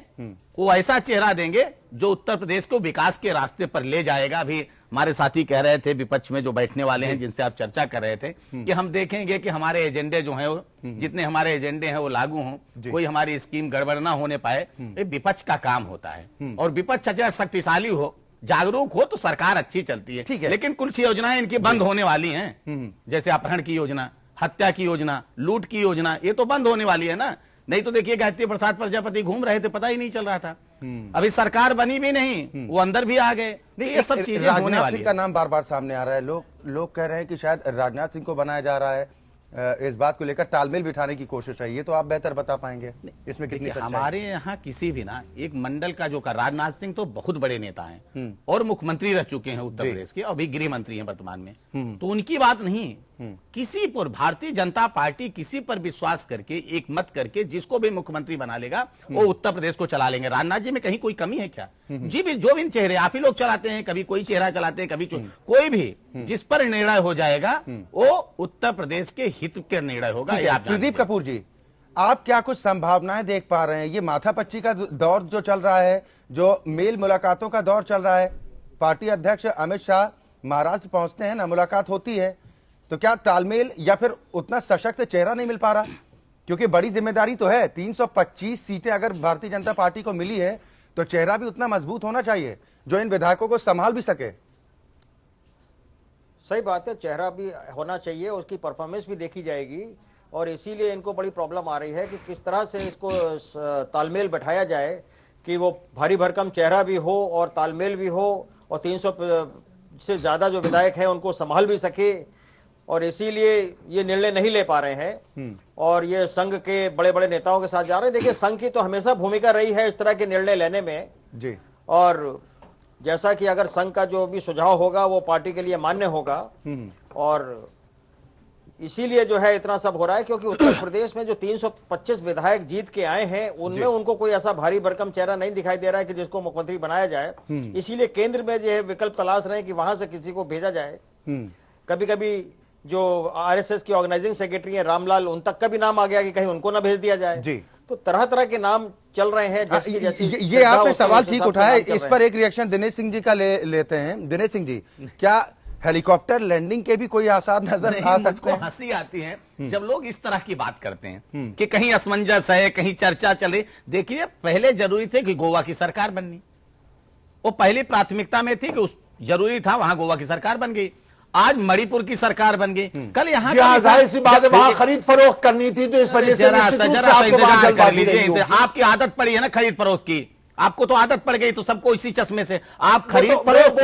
वो ऐसा चेहरा देंगे जो उत्तर प्रदेश को विकास के रास्ते पर ले जाएगा। अभी हमारे साथी कह रहे थे, विपक्ष में जो बैठने वाले हैं जिनसे आप चर्चा कर रहे थे, कि हम देखेंगे कि हमारे एजेंडे जो हैं, जितने हमारे एजेंडे हैं वो लागू हों, कोई हमारी स्कीम गड़बड़ ना होने पाए। ये विपक्ष का काम होता है, और विपक्ष अगर शक्तिशाली हो, जागरूक हो, तो सरकार अच्छी चलती है। ठीक है। लेकिन कुछ योजनाएं इनकी बंद होने वाली हैं, जैसे अपहरण की योजना, हत्या की योजना, लूट की योजना, ये तो बंद होने वाली है ना। नहीं तो देखिए गायत्री प्रसाद प्रजापति घूम रहे थे, पता ही नहीं चल रहा था। अभी सरकार बनी भी नहीं, वो अंदर भी आ गए। नहीं, ये सब चीजें होने राजनाथ वाली सिंह का नाम बार बार सामने आ रहा है। लोग कह रहे हैं कि शायद राजनाथ सिंह को बनाया जा रहा है। इस बात को लेकर तालमेल बिठाने की कोशिश है। ये तो आप बेहतर बता पाएंगे इसमें कितनी सच्चाई है। हमारे यहाँ किसी भी ना एक मंडल का जो राजनाथ सिंह तो बहुत बड़े नेता हैं और मुख्यमंत्री रह चुके हैं उत्तर प्रदेश के, अभी गृह मंत्री हैं वर्तमान में, तो उनकी बात नहीं। किसी पर भारतीय जनता पार्टी किसी पर विश्वास करके, एक मत करके जिसको भी मुख्यमंत्री बना लेगा वो उत्तर प्रदेश को चला लेंगे। राजनाथ जी में कहीं कोई कमी है क्या? जी भी, जो भी चेहरे आप ही लोग चलाते हैं, कभी कोई चेहरा चलाते हैं, कभी कोई भी जिस पर निर्णय हो जाएगा वो उत्तर प्रदेश के हित के निर्णय होगा। ये आप प्रदीप कपूर जी, आप क्या कुछ संभावनाएं देख पा रहे हैं? ये माथापच्ची का दौर जो चल रहा है, जो मेल मुलाकातों का दौर चल रहा है, पार्टी अध्यक्ष अमित शाह महाराष्ट्र पहुंचते हैं ना, मुलाकात होती है, तो क्या तालमेल या फिर उतना सशक्त चेहरा नहीं मिल पा रहा? क्योंकि बड़ी जिम्मेदारी तो है, 325 सीटें अगर भारतीय जनता पार्टी को मिली है तो चेहरा भी उतना मजबूत होना चाहिए जो इन विधायकों को संभाल भी सके। सही बात है, चेहरा भी होना चाहिए, उसकी परफॉर्मेंस भी देखी जाएगी, और इसीलिए इनको बड़ी प्रॉब्लम आ रही है कि किस तरह से इसको तालमेल बैठाया जाए कि वो भारी भरकम चेहरा भी हो और तालमेल भी हो, और 300 से ज़्यादा जो विधायक हैं उनको संभाल भी सके, और इसीलिए ये निर्णय नहीं ले पा रहे हैं। और ये संघ के बड़े बड़े नेताओं के साथ जा रहे हैं। देखिए, संघ की तो हमेशा भूमिका रही है इस तरह के निर्णय लेने में जी, और जैसा कि अगर संघ का जो भी सुझाव होगा वो पार्टी के लिए मान्य होगा, और इसीलिए जो है इतना सब हो रहा है, क्योंकि उत्तर प्रदेश में जो 325 विधायक जीत के आए हैं उनमें उनको कोई ऐसा भारी भरकम चेहरा नहीं दिखाई दे रहा है कि जिसको मुख्यमंत्री बनाया जाए। इसीलिए केंद्र में जो है विकल्प तलाश रहे हैं कि वहां से किसी को भेजा जाए। कभी कभी जो आरएसएस की ऑर्गेनाइजिंग सेक्रेटरी है रामलाल, उन तक का भी नाम आ गया कि कहीं उनको ना भेज दिया जाए। जी, तो तरह तरह के नाम चल रहे हैं। जैसी ये आपने सवाल ठीक उठाया, इस पर एक रिएक्शन दिनेश सिंह जी का लेते हैं। दिनेश सिंह जी, क्या हेलीकॉप्टर लैंडिंग के भी कोई आसार नजर आ सकते हैं? हंसी आती है जब लोग इस तरह की बात करते हैं कि कहीं असमंजस है, कहीं चर्चा चले। देखिए, पहले जरूरी थे कि गोवा की सरकार बननी, वो पहली प्राथमिकता में थी कि उस जरूरी था, वहां गोवा की सरकार बन गई। आज मणिपुर की सरकार बन गई, कल यहाँ जाहिर सी बात है वहां खरीद फरोख्त करनी थी, तो इस वजह से निश्चित रूप से आपको वहां जल्दबाजी रही होगी। आपकी आदत पड़ी है ना खरीद फरोख्त की, आपको तो आदत पड़ गई, तो सबको इसी चश्मे से आप खरीद फरोख्त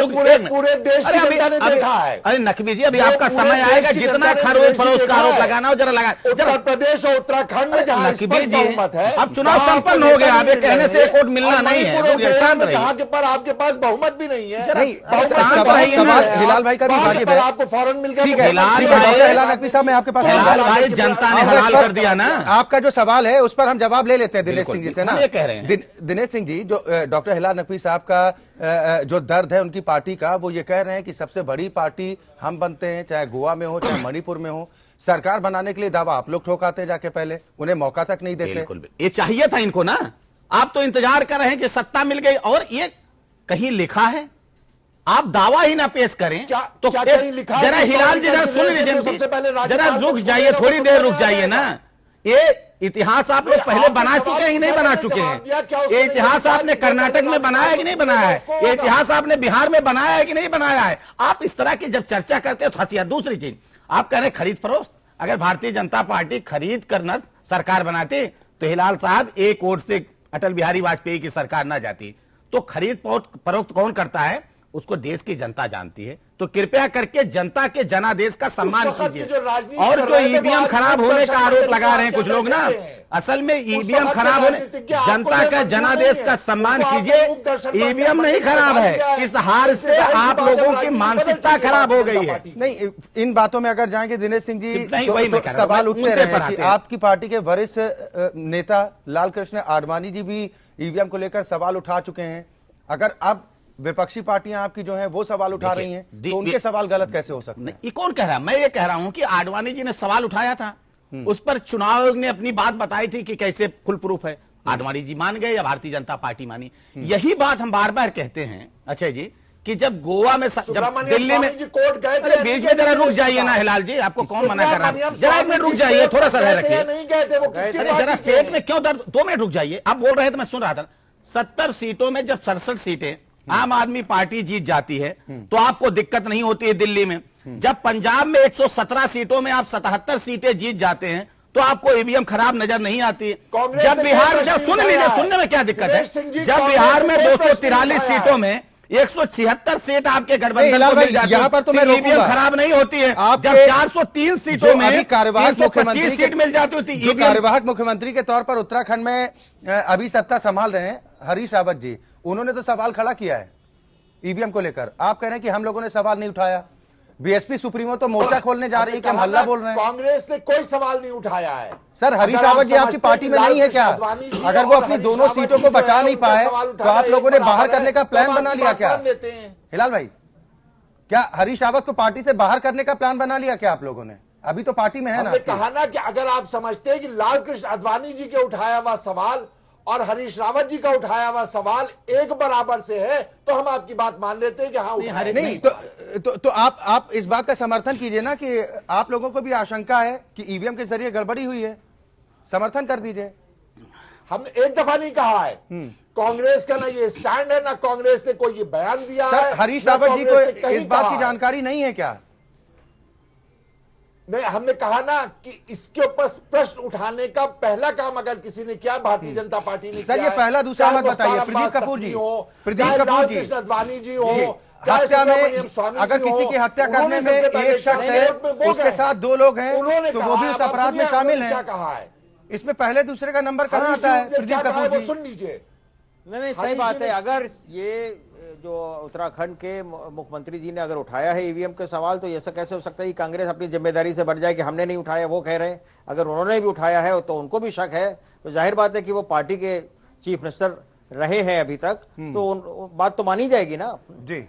पूरे देश की जनता ने देखा है। अरे नकवी जी, अभी आपका समय आएगा जितना खरीद फरोख्त का आरोप लगाना हो जरा लगा। उत्तर प्रदेश और उत्तराखंड में जहां स्पष्ट बहुमत है, अब चुनाव संपन्न हो गया, अब ये कहने से एक वोट मिलना नहीं है, शांत रहिए। जहां के पर आपके पास बहुमत भी नहीं है, सवाल हिलाल भाई का भी वाजिब है, आपको फौरन मिल गया। ठीक है, हिलाल नकवी साहब, मैं आपके पास जनता ने हलाल कर दिया ना। आपका जो सवाल है उस पर हम जवाब ले लेते हैं दिनेश सिंह जी से ना। ये कह रहे हैं दिनेश सिंह जी, जो डॉक्टर हिलाल नकवी साहब का जो दर्द है उनकी पार्टी का, वो ये कह रहे हैं कि सबसे बड़ी पार्टी हम बनते हैं, चाहे गोवा में हो चाहे मणिपुर में हो। सरकार बनाने के लिए दावा आप लोग ठोकाते जाके, पहले उन्हें मौका तक नहीं देते। बिल्कुल, ये चाहिए था इनको ना। आप तो इंतजार कर रहे हैं कि सत्ता मिल गई, और ये कहीं लिखा है? आप दावा ही ना पेश करें तो जरा हिलाल जी जरा सुन लीजिए, जरा रुक जाइए, थोड़ी देर रुक जाइए ना। ये इतिहास आप लोग पहले बना चुके हैं कि नहीं बना चुके हैं? ये इतिहास आपने कर्नाटक में बनाया है कि नहीं बनाया है? ये इतिहास आपने बिहार में बनाया है कि नहीं बनाया है? आप इस तरह की जब चर्चा करते हो तो हंसिया। दूसरी चीज, आप कह रहे हैं खरीद फरोख्त। अगर भारतीय जनता पार्टी खरीद कर न सरकार बनाती तो हिलाल साहब एक वोट से अटल बिहारी वाजपेयी की सरकार ना जाती। तो खरीद फरोख्त कौन करता है? उसको देश की जनता जानती है। तो कृपया करके जनता के जनादेश का सम्मान उस वक्त कीजिए। जो राजनीति और कर जो रहे थे, ईवीएम वो खराब आज होने का आरोप दर्शक लगा रहे हैं क्या कुछ लोग ना, कहते हैं? असल में उस ईवीएम वक्त खराब होने, राजनीतिज्ञ आपको जनता ये का मंजूर जनादेश नहीं का है। सम्मान वो आप कीजिए। लोग दर्शक बन ईवीएम गए, नहीं मंजूर खराब बन है, गया। इस हार इससे से जाहिर सी आप बात है, लोगों की राजनीति मानसिकता बदल चुकी है खराब हो भारतीय गई जनता है। पार्टी। नहीं, इन बातों में अगर जाएंगे दिनेश सिंह जी नहीं, तो, वही मैं तो कह रहा हूं, सवाल मैं उठते उनके रहे पर हैं कि आते हैं। आपकी पार्टी के वरिष्ठ नेता लालकृष्ण आडवाणी जी भी ईवीएम को लेकर सवाल उठा चुके हैं। अगर अब विपक्षी पार्टियां आपकी जो हैं वो सवाल उठा रही हैं तो उनके सवाल गलत कैसे हो सकते हैं? नहीं, ये कौन कह रहा है? मैं ये कह रहा हूं कि आडवाणी जी ने सवाल उठाया था, उस पर चुनाव आयोग ने अपनी बात बताई थी कि कैसे फुल प्रूफ है। आडवाणी जी मान गए या भारतीय जनता पार्टी मानी? यही बात हम बार बार कहते हैं अक्षय जी कि जब गोवा में जब सुब्रमण्यम दिल्ली में स्वामी जी कोर्ट गए थे, अरे बीच में जरा रुक जाइए ना हिलाल जी, आपको कौन मना कर रहा है? जरा एक मिनट रुक जाइए, थोड़ा सा रह रखिए। नहीं गए थे, वो किसकी अरे जरा पार्टी के? पेट में क्यों दर्द, 2 मिनट रुक जाइए। आप बोल रहे थे, मैं सुन रहा था। 70 सीटों में जब 67 सीटें आम आदमी पार्टी जीत जाती है तो आपको दिक्कत नहीं होती है दिल्ली में। जब पंजाब में 117 सीटों में आप 77 सीटें जीत जाते हैं तो आपको ईवीएम खराब नजर नहीं आती। कांग्रेस जब ने बिहार, कोई जब प्रश्न सुन नहीं लीजिए, उठाया सुनने में क्या दिक्कत है? दिनेश सिंह जी, जब कांग्रेस बिहार ने में कोई प्रश्न 243 नहीं उठाया सीटों में 176 सीट आपके नहीं, गठबंधन हिलाल को भाई, मिल जाती यहाँ पर तो मैं है, ईवीएम रोकूंगा। खराब नहीं होती है। आपके जब 403 सीटों जो में अभी कार्यवाहक 325 मुख्यमंत्री सीट मिल जाती होती, जो कार्यवाहक मुख्यमंत्री के तौर पर उत्तराखंड में अभी सत्ता संभाल रहे हैं हरीश रावत जी, उन्होंने तो सवाल खड़ा किया है ईवीएम को लेकर। आप कह रहे हैं कि हम लोगों ने सवाल नहीं उठाया। बीएसपी सुप्रीमो तो मोर्चा खोलने जा रही है कि हम हल्ला बोल रहे हैं। कांग्रेस ने कोई सवाल नहीं उठाया है। सर, हरीश अगर आप रावत जी आपकी समझते पार्टी हैं में कि नहीं है क्या? लालकृष्ण आडवाणी जी अगर वो और अपनी हरीश दोनों रावत सीटों जी को जो है, बचा नहीं उनका पाए सवाल तो उठाना आप लोगों ने एक बाहर बराबर करने का है, प्लान तो बना आप लिया बात क्या? मान लेते हैं। हिलाल भाई, क्या हरीश रावत को पार्टी से बाहर करने का प्लान बना लिया क्या आप लोगों ने? अभी तो पार्टी में है ना हमने आपकी। कहा ना कि अगर आप समझते हैं कि लालकृष्ण आडवाणी जी के उठाया हुआ सवाल और हरीश रावत जी का उठाया हुआ सवाल एक बराबर से है तो हम आपकी बात मान लेते हैं कि हाँ उठाया है। नहीं तो आप इस बात का समर्थन कीजिए ना कि आप लोगों को भी आशंका है कि ईवीएम के जरिए गड़बड़ी हुई है, समर्थन कर दीजिए। हमने एक दफा नहीं कहा है। कांग्रेस का ना ये स्टैंड है, ना कांग्रेस ने कोई ये बयान दिया है। सर, हरीश ना रावत जी कांग्रेस ने को कहीं इस बात कहा की है। जानकारी नहीं है क्या? नहीं, हमने कहा ना कि इसके ऊपर प्रश्न उठाने का पहला काम अगर किसी ने किया भारतीय जनता पार्टी ने सर, किया ये है। पहला दूसरा चाहे मत बताइए। मुख्तार प्रदीप अब्बास कपूर जी, नकवी हो, प्रदीप चाहे कपूर जी, लालकृष्ण आडवाणी जी हो, जी, चाहे हत्या सुब्रमण्यम में स्वामी अगर जी हो, किसी की हत्या करने उन्होंने में सबसे पहले एक शख्स कहा, है, वोट में वो उसके गए। साथ 2 लोग हैं उन्होंने तो वो भी कहा, उस अब आप अपराध में सुनिए शामिल उन्होंने क्या हैं। कहा है। इसमें पहले दूसरे का नंबर कहाँ हरीश आता है? जी ने प्रदीप क्या कहा है, कपूर वो जी, सुन लीजिए। नहीं सही हरीश बात जी है। ने- अगर ये जो उत्तराखंड के मुख्यमंत्री जी ने अगर उठाया है ईवीएम के सवाल, तो ऐसा कैसे हो सकता है कि कांग्रेस अपनी जिम्मेदारी से बढ़ जाए कि हमने नहीं उठाया, वो कह रहे हैं। अगर उन्होंने भी उठाया है तो उनको भी शक है, तो जाहिर बात है कि वो पार्टी के चीफ मिनिस्टर रहे हैं अभी तक, तो बात तो मानी जाएगी ना। जी,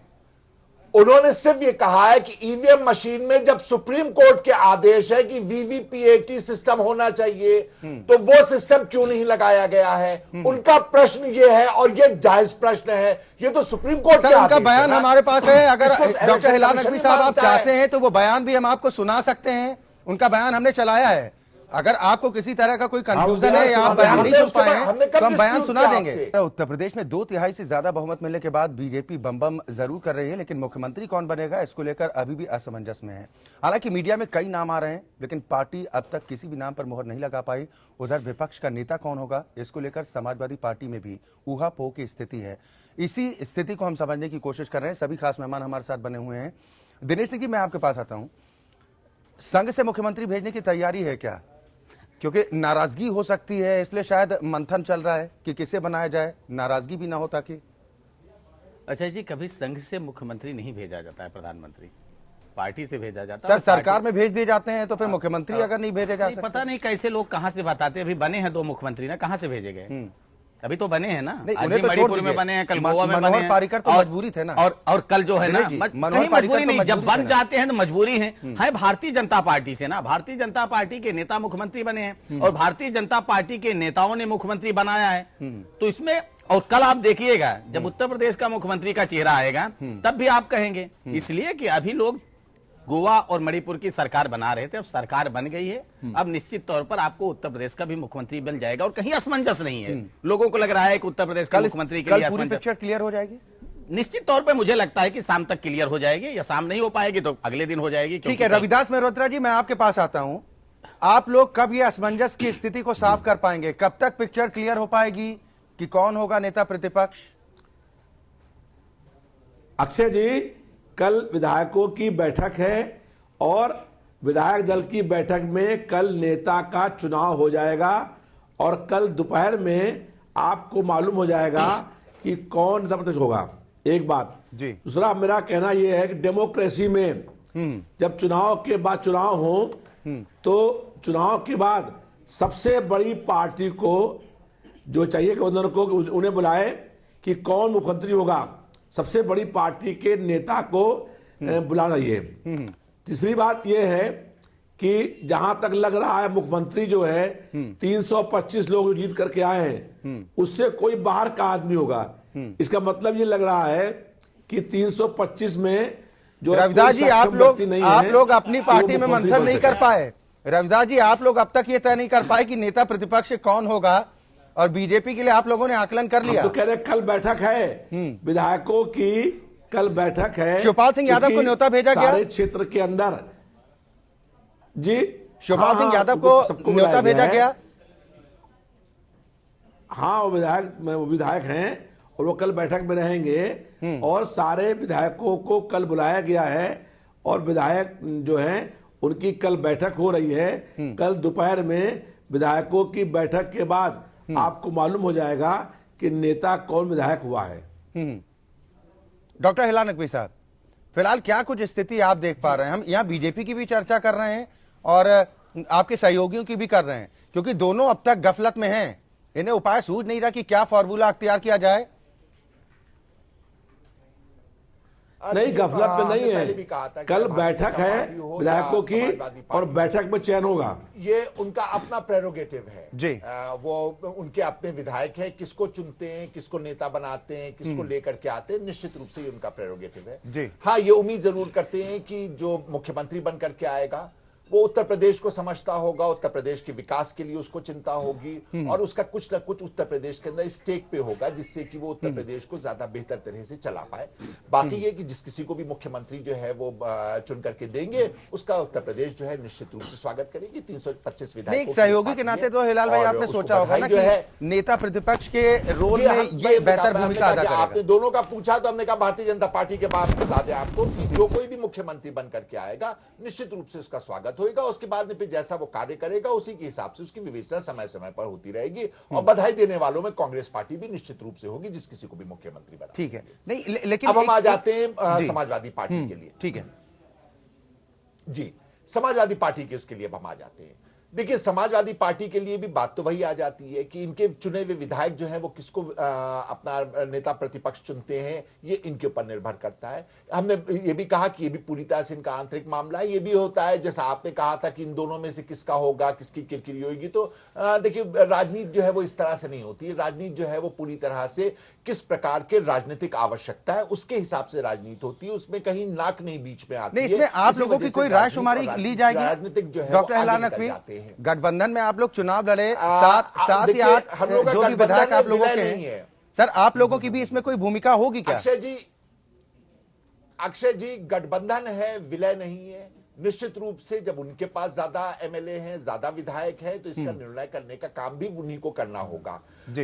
उन्होंने सिर्फ ये कहा है कि ईवीएम मशीन में जब सुप्रीम कोर्ट के आदेश है कि वीवीपीएटी सिस्टम होना चाहिए तो वो सिस्टम क्यों नहीं लगाया गया है। उनका प्रश्न ये है और ये जायज प्रश्न है। ये तो सुप्रीम कोर्ट सर, के उनका आदेश बयान है। हमारे पास है। अगर इसको डॉक्टर इलेक्शन हिलाल कमीशन नकवी भी साहब आप मानता है। चाहते हैं तो वो बयान भी हम आपको सुना सकते हैं। उनका बयान हमने चलाया है। अगर आपको किसी तरह का कोई कंफ्यूजन है या आप बयान नहीं सुन पाए हैं तो हम बयान सुना देंगे। उत्तर प्रदेश में 2/3 से ज्यादा बहुमत मिलने के बाद बीजेपी बम जरूर कर रही है, लेकिन मुख्यमंत्री कौन बनेगा इसको लेकर अभी भी असमंजस में है। हालांकि मीडिया में कई नाम आ रहे हैं, लेकिन पार्टी अब तक किसी भी नाम पर मोहर नहीं लगा पाई। उधर विपक्ष का नेता कौन होगा इसको लेकर समाजवादी पार्टी में भी ऊहापोह की स्थिति है। इसी स्थिति को हम समझने की कोशिश कर रहे हैं। सभी खास मेहमान हमारे साथ बने हुए हैं। दिनेश सिंह जी, मैं आपके पास आता हूं। संघ से मुख्यमंत्री भेजने की तैयारी है क्या? क्योंकि नाराजगी हो सकती है, इसलिए शायद मंथन चल रहा है कि किसे बनाया जाए, नाराजगी भी ना हो ताकि। अच्छा जी, कभी संघ से मुख्यमंत्री नहीं भेजा जाता है, प्रधानमंत्री पार्टी से भेजा जाता सर, है। सरकार में भेज दिए जाते हैं तो फिर मुख्यमंत्री अगर नहीं भेजे जा सकते? पता नहीं कैसे लोग कहाँ से बताते हैं। अभी बने हैं 2 मुख्यमंत्री ना, कहाँ से भेजे गए? अभी तो बने हैं ना, नहीं, आज उन्हें भी तो छोड़ मणिपुर में दीजिए। बने हैं, कल गोवा में मनोहर बने हैं। पारिकर तो और- मजबूरी थे ना। और कल जो है ना, दिनेश जी, मनोहर कहीं पारिकर मजबूरी तो नहीं, जब मजबूरी थे बन ना। जाते हैं तो मजबूरी है भारतीय जनता पार्टी से ना। भारतीय जनता पार्टी के नेता मुख्यमंत्री बने हैं और भारतीय जनता पार्टी के नेताओं ने मुख्यमंत्री बनाया है। तो इसमें, और कल आप देखिएगा जब उत्तर प्रदेश का मुख्यमंत्री का चेहरा आएगा तब भी आप कहेंगे। इसलिए कि अभी लोग गोवा और मणिपुर की सरकार बना रहे थे, अब सरकार बन गई है। अब निश्चित तौर पर आपको उत्तर प्रदेश का भी मुख्यमंत्री मिल जाएगा और कहीं असमंजस नहीं है। लोगों को लग रहा है कि उत्तर प्रदेश के मुख्यमंत्री के लिए पूरी असमंजस, पिक्चर क्लियर हो जाएगी। निश्चित तौर पे मुझे लगता है कि शाम तक क्लियर हो जाएगी, या शाम नहीं हो पाएगी तो अगले दिन हो जाएगी। ठीक है, रविदास मेहरोत्रा जी, मैं आपके पास आता हूं। आप लोग कब ये असमंजस की स्थिति को साफ कर पाएंगे? कब तक पिक्चर क्लियर हो पाएगी कि कौन होगा नेता प्रतिपक्ष? अक्षय जी, कल विधायकों की बैठक है और विधायक दल की बैठक में कल नेता का चुनाव हो जाएगा और कल दोपहर में आपको मालूम हो जाएगा कि कौन नेता प्रतिपक्ष होगा। एक बात जी। दूसरा मेरा कहना यह है कि डेमोक्रेसी में जब चुनाव के बाद चुनाव हो तो चुनाव के बाद सबसे बड़ी पार्टी को जो चाहिए गठबंधन को उन्हें बुलाए कि कौन मुख्यमंत्री होगा, सबसे बड़ी पार्टी के नेता को बुलाना चाहिए। तीसरी बात यह है कि जहां तक लग रहा है मुख्यमंत्री जो है 325 लोग जीत करके आए हैं, उससे कोई बाहर का आदमी होगा। इसका मतलब ये लग रहा है कि 325 में जो रविदास जी, आप लोग अपनी पार्टी में मंथन नहीं कर पाए। रविदास जी, आप लोग अब तक ये तय नहीं कर पाए कि नेता प्रतिपक्ष कौन होगा, और बीजेपी के लिए आप लोगों ने आकलन कर लिया। तो कह रहे कल बैठक है विधायकों की, कल बैठक है। शिवपाल सिंह यादव को न्योता भेजा गया सारे क्षेत्र के अंदर जी। शिवपाल सिंह यादव को न्योता भेजा गया। हाँ, वो विधायक हैं और वो कल बैठक में रहेंगे और सारे विधायकों को कल बुलाया गया है और विधायक जो हैं उनकी कल बैठक हो रही है। कल दोपहर में विधायकों की बैठक के बाद आपको मालूम हो जाएगा कि नेता कौन विधायक हुआ है। डॉक्टर हिलाल नकवी साहब, फिलहाल क्या कुछ स्थिति आप देख पा रहे हैं? हम यहाँ बीजेपी की भी चर्चा कर रहे हैं और आपके सहयोगियों की भी कर रहे हैं, क्योंकि दोनों अब तक गफलत में हैं। इन्हें उपाय सूझ नहीं रहा कि क्या फॉर्मूला अख्तियार किया जाए। नहीं, गफलत में नहीं है। कल बैठक है विधायकों की और बैठक में चयन होगा। ये उनका अपना प्रेरोगेटिव है जी। वो उनके अपने विधायक है, किसको चुनते हैं, किसको नेता बनाते हैं, किसको लेकर के आते हैं, निश्चित रूप से ये उनका प्रेरोगेटिव है जी। हाँ, ये उम्मीद जरूर करते हैं कि जो मुख्यमंत्री बन करके आएगा वो उत्तर प्रदेश को समझता होगा, उत्तर प्रदेश के विकास के लिए उसको चिंता होगी और उसका कुछ न कुछ उत्तर प्रदेश के अंदर स्टेक पे होगा, जिससे कि वो उत्तर प्रदेश को ज्यादा बेहतर तरह से चला पाए। बाकी ये कि जिस किसी को भी मुख्यमंत्री जो है वो चुन करके देंगे, उसका उत्तर प्रदेश जो है निश्चित रूप से स्वागत करेगी। 325 विधायक सहयोगी के नाते तो हिलाल भाई आपने सोचा होगा ना कि नेता प्रतिपक्ष के रोल में ये बेहतर भूमिका अदा करेगा। आपने दोनों का पूछा तो हमने कहा भारतीय जनता पार्टी के बाद बता दें आपको कि जो कोई भी मुख्यमंत्री बन करके आएगा निश्चित रूप से उसका स्वागत होगा। उसके बाद में फिर जैसा वो कार्य करेगा उसी के हिसाब से उसकी विवेचना समय समय पर होती रहेगी और बधाई देने वालों में कांग्रेस पार्टी भी निश्चित रूप से होगी जिस किसी को भी मुख्यमंत्री बना। ठीक है, नहीं लेकिन अब हम आ जाते हैं समाजवादी पार्टी के लिए। ठीक है जी, समाजवादी पार्टी के उसके लिए अब हम आ जाते हैं। देखिए, समाजवादी पार्टी के लिए भी बात तो वही आ जाती है कि इनके चुने हुए विधायक जो है वो किसको अपना नेता प्रतिपक्ष चुनते हैं, ये इनके ऊपर निर्भर करता है। हमने ये भी कहा कि ये भी पूरी तरह से इनका आंतरिक मामला है। ये भी होता है जैसा आपने कहा था कि इन दोनों में से किसका होगा, किसकी किरकिरी होगी। तो देखिए, राजनीति जो है वो इस तरह से नहीं होती है। राजनीति जो है वो पूरी तरह से किस प्रकार के राजनीतिक आवश्यकता है उसके हिसाब से राजनीति होती है। उसमें कहीं नाक नहीं बीच में आती है। इसमें आप लोगों की कोई रायशुमारी ली जाएगी? राजनीतिक जो है डॉक्टर हिलाल नकवी, गठबंधन में आप लोग चुनाव लड़े, 7 या 8 जो भी विधायक आप लोगों के हैं, सर आप लोगों की भी इसमें कोई भूमिका होगी क्या? अक्षय जी, गठबंधन है, विलय नहीं है। निश्चित रूप से जब उनके पास ज्यादा एमएलए हैं, ज्यादा विधायक हैं, तो इसका निर्णय करने का काम भी उन्हीं को करना होगा।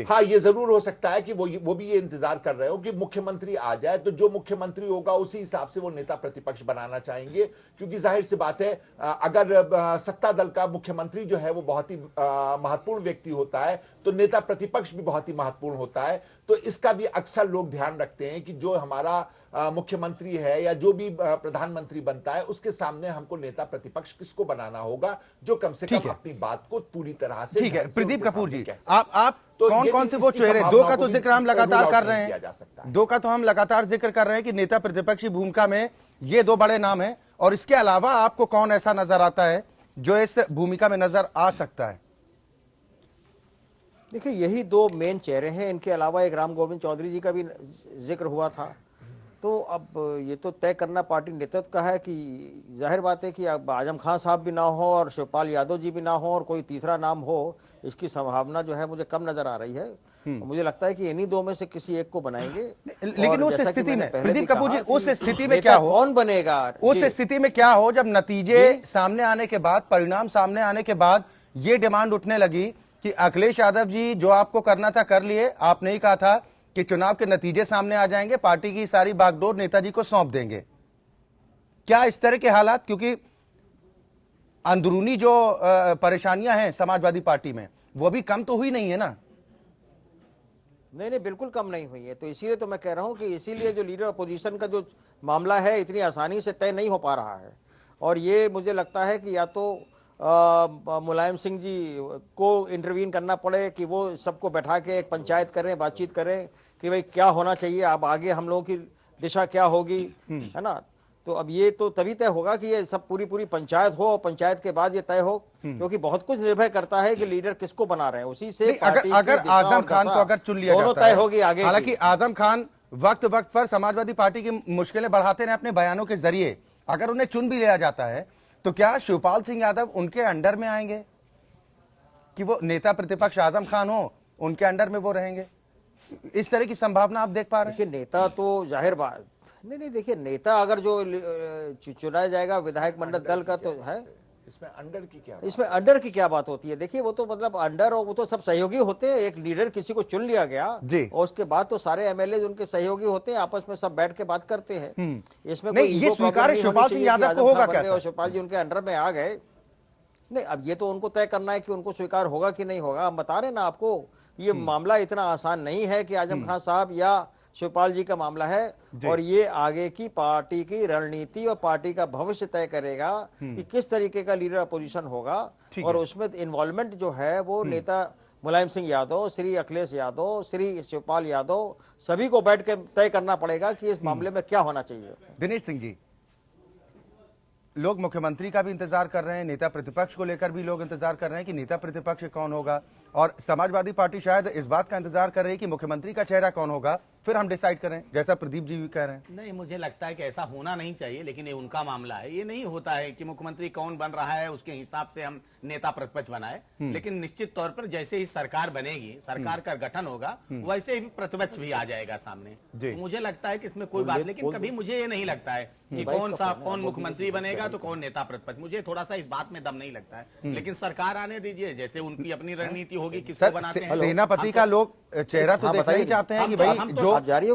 हाँ, ये जरूर हो सकता है कि वो भी ये इंतजार कर रहे हो कि मुख्यमंत्री आ जाए, तो जो मुख्यमंत्री होगा उसी हिसाब से वो नेता प्रतिपक्ष बनाना चाहेंगे। क्योंकि जाहिर सी बात है, अगर सत्ता दल का मुख्यमंत्री जो है वो बहुत ही महत्वपूर्ण व्यक्ति होता है, तो नेता प्रतिपक्ष भी बहुत ही महत्वपूर्ण होता है। तो इसका भी अक्सर लोग ध्यान रखते हैं कि जो हमारा मुख्यमंत्री है या जो भी प्रधानमंत्री बनता है, उसके सामने हमको नेता प्रतिपक्ष किसको बनाना होगा जो कम से कम अपनी बात को पूरी तरह से। ठीक है, प्रदीप कपूर जी, आप कौन से वो चेहरे, दो का तो जिक्र हम लगातार कर रहे हैं, दो का तो हम लगातार जिक्र कर रहे हैं कि नेता प्रतिपक्षी भूमिका में ये 2 बड़े नाम हैं, और इसके अलावा आपको कौन ऐसा नजर आता है जो इस भूमिका में नजर आ सकता है? देखिए, यही 2 मेन चेहरे हैं। इनके अलावा एक राम गोविंद चौधरी जी का भी जिक्र हुआ था। तो अब ये तो तय करना पार्टी नेतृत्व का है कि जाहिर बात है कि अब आजम खान साहब भी ना हो और शिवपाल यादव जी भी ना हो और कोई तीसरा नाम हो, इसकी संभावना जो है मुझे कम नजर आ रही है। मुझे लगता है कि इन्हीं 2 में से किसी एक को बनाएंगे। लेकिन उस स्थिति में प्रदीप कपूर जी, उस स्थिति में क्या हो, कौन बनेगा, उस स्थिति में क्या हो जब नतीजे सामने आने के बाद, परिणाम सामने आने के बाद ये डिमांड उठने लगी कि अखिलेश यादव जी जो आपको करना था कर लिए। आपने ही कहा था कि चुनाव के नतीजे सामने आ जाएंगे, पार्टी की सारी बागडोर नेताजी को सौंप देंगे। क्या इस तरह के हालात, क्योंकि अंदरूनी जो परेशानियां हैं समाजवादी पार्टी में वो भी कम तो हुई नहीं है ना? नहीं नहीं, बिल्कुल कम नहीं हुई है। तो इसीलिए तो मैं कह रहा हूं कि इसीलिए जो लीडर अपोजिशन का जो मामला है इतनी आसानी से तय नहीं हो पा रहा है। और ये मुझे लगता है कि या तो मुलायम सिंह जी को इंटरवीन करना पड़े कि वो सबको बैठा के एक पंचायत करें, बातचीत करें कि भाई क्या होना चाहिए, अब आगे हम लोगों की दिशा क्या होगी, है ना। तो अब ये तो तभी तय होगा कि ये सब पूरी पंचायत हो, और पंचायत के बाद ये तय हो, क्योंकि बहुत कुछ निर्भर करता है कि लीडर किसको बना रहे हैं, उसी से अगर आजम खान को अगर चुन लिया दोनों जाता है, तय होगी आगे। हालांकि आजम खान वक्त वक्त पर समाजवादी पार्टी की मुश्किलें बढ़ाते रहे अपने बयानों के जरिए, अगर उन्हें चुन भी लिया जाता है तो क्या शिवपाल सिंह यादव उनके अंडर में आएंगे कि वो नेता प्रतिपक्ष आजम खान हो, उनके अंडर में वो रहेंगे? इस तरह की संभावना आप देख पा रहे हैं? देखिए नेता तो जाहिर बात नहीं, देखिए नेता अगर जो चुनाया जाएगा विधायक मंडल दल का तो है, इसमें अंडर की क्या इसमें अंडर की क्या बात होती है? देखिए वो तो मतलब अंडर, और वो तो सब सहयोगी होते हैं। एक लीडर किसी को चुन लिया गया जी, और उसके बाद तो सारे एमएलए उनके सहयोगी होते हैं, आपस में सब बैठ के बात करते हैं। इसमें नहीं, कोई ये ईगो स्वीकार प्रॉब्लम नहीं शिवपाल होनी सिंह चाहिए कि यादव को आजम होगा खान बन गए कैसा? और शिवपाल जी उनके अंडर में आ गए। नहीं, अब ये तो उनको तय करना है कि उनको स्वीकार होगा कि नहीं होगा। हम बता रहे ना आपको, ये मामला इतना आसान नहीं है कि आजम खान साहब या शिवपाल जी का मामला है, और ये आगे की पार्टी की रणनीति और पार्टी का भविष्य तय करेगा कि किस तरीके का लीडर अपोजिशन होगा। और उसमें इन्वॉल्वमेंट जो है वो नेता मुलायम सिंह यादव, श्री अखिलेश यादव, श्री शिवपाल यादव, सभी को बैठ के तय करना पड़ेगा कि इस मामले में क्या होना चाहिए। दिनेश सिंह जी, लोग मुख्यमंत्री का भी इंतजार कर रहे हैं, नेता प्रतिपक्ष को लेकर भी लोग इंतजार कर रहे हैं कि नेता प्रतिपक्ष कौन होगा, और समाजवादी पार्टी शायद इस बात का इंतजार कर रही है कि मुख्यमंत्री का चेहरा कौन होगा, फिर हम डिसाइड करें, जैसा प्रदीप जी भी कह रहे हैं। नहीं, मुझे लगता है कि ऐसा होना नहीं चाहिए, लेकिन ये उनका मामला है। ये नहीं होता है कि मुख्यमंत्री कौन बन रहा है उसके हिसाब से हम नेता प्रतिपक्ष बनाए, लेकिन निश्चित तौर पर जैसे ही सरकार बनेगी, सरकार का गठन होगा, वैसे ही प्रतिपक्ष भी आ जाएगा सामने। तो मुझे लगता है कि इसमें कोई बात, लेकिन कभी मुझे ये नहीं लगता है कि कौन मुख्यमंत्री बनेगा तो कौन नेता प्रतिपक्ष, मुझे थोड़ा सा इस बात में दम नहीं लगता है। लेकिन सरकार आने दीजिए, जैसे उनकी अपनी रणनीति होगी, किसको बनाते हैं। सेनापति का लोग चेहरा तो देखना ही चाहते हैं कि भाई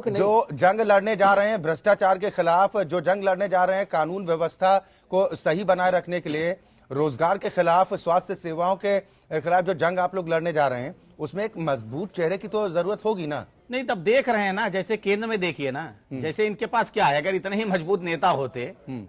जो जंग लड़ने जा रहे हैं भ्रष्टाचार के खिलाफ, जो जंग लड़ने जा रहे हैं कानून व्यवस्था को सही बनाए रखने के लिए, रोजगार के खिलाफ, स्वास्थ्य सेवाओं के खिलाफ जो जंग आप लोग लड़ने जा रहे हैं, उसमें एक मजबूत चेहरे की तो जरूरत होगी ना? नहीं, तब देख रहे हैं ना, जैसे केंद्र में देखिए ना, जैसे इनके पास क्या है, अगर इतने ही मजबूत नेता होते,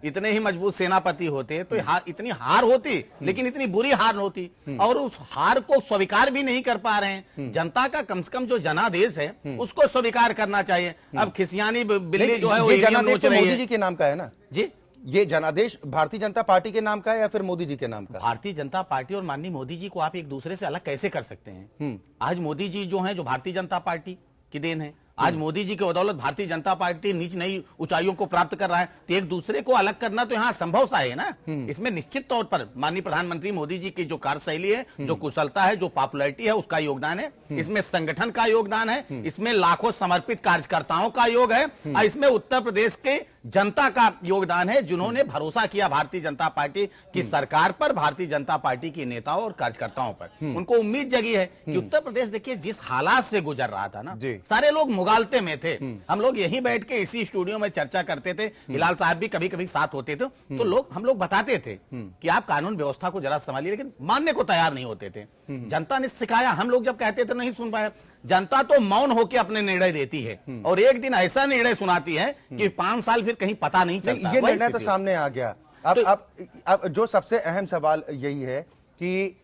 इतने ही मजबूत सेनापति होते तो इतनी हार होती, लेकिन इतनी बुरी हार होती, और उस हार को स्वीकार भी नहीं कर पा रहे हैं। जनता का कम से कम जो जनादेश है उसको स्वीकार करना चाहिए। अब खिसियानी बिल्ली जो है वो जनादेश तो मोदी जी के नाम का है ना जी। ये जनादेश भारतीय जनता पार्टी के नाम का है या फिर मोदी जी के नाम का? भारतीय जनता पार्टी और माननीय मोदी जी को आप एक दूसरे से अलग कैसे कर सकते हैं? आज मोदी जी जो हैं, जो भारतीय जनता पार्टी की देन है, आज मोदी जी की बदौलत भारतीय जनता पार्टी नीच नई ऊंचाइयों को प्राप्त कर रहा है, तो एक दूसरे को अलग करना तो यहाँ संभव सा है ना। इसमें निश्चित तौर पर माननीय प्रधानमंत्री मोदी जी की जो कार्यशैली है, जो कुशलता है, जो पॉपुलैरिटी है, उसका योगदान है। इसमें संगठन का योगदान है, इसमें लाखों समर्पित कार्यकर्ताओं का योग है, और इसमें उत्तर प्रदेश के जनता का योगदान है, जिन्होंने भरोसा किया भारतीय जनता पार्टी की सरकार पर, भारतीय जनता पार्टी के नेताओं और कार्यकर्ताओं पर। उनको उम्मीद जगी है कि उत्तर प्रदेश देखिए जिस हालात से गुजर रहा था ना, सारे लोग मुगालते में थे। हम लोग यहीं बैठ के इसी स्टूडियो में चर्चा करते थे, हिलाल साहब भी कभी कभी साथ होते थे, तो हम लोग बताते थे कि आप कानून व्यवस्था को जरा संभालिए, लेकिन मानने को तैयार नहीं होते थे। जनता ने सिखाया, हम लोग जब कहते थे नहीं सुन पाए। जनता तो मौन होकर अपने निर्णय देती है, और एक दिन ऐसा निर्णय सुनाती है कि 5 साल फिर कहीं पता नहीं चलता। ये निर्णय तो सामने आ गया। अब जो सबसे अहम सवाल यही है कि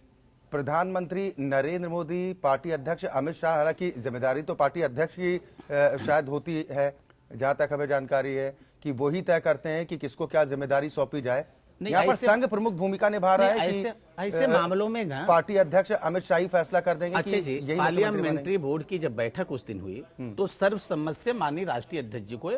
प्रधानमंत्री नरेंद्र मोदी, पार्टी अध्यक्ष अमित शाह, हालांकि जिम्मेदारी तो पार्टी अध्यक्ष की शायद होती है, जहां तक हमें जानकारी है कि वो ही तय करते हैं कि किसको क्या जिम्मेदारी सौंपी जाए। यहाँ पर संघ प्रमुख भूमिका निभा रहा है कि ऐसे मामलों में ना पार्टी अध्यक्ष अमित शाह ही फैसला कर देंगे। अच्छा जी, पार्लियामेंट्री बोर्ड की जब बैठक उस दिन हुई तो सर्वसम्मत से माननीय राष्ट्रीय अध्यक्ष जी को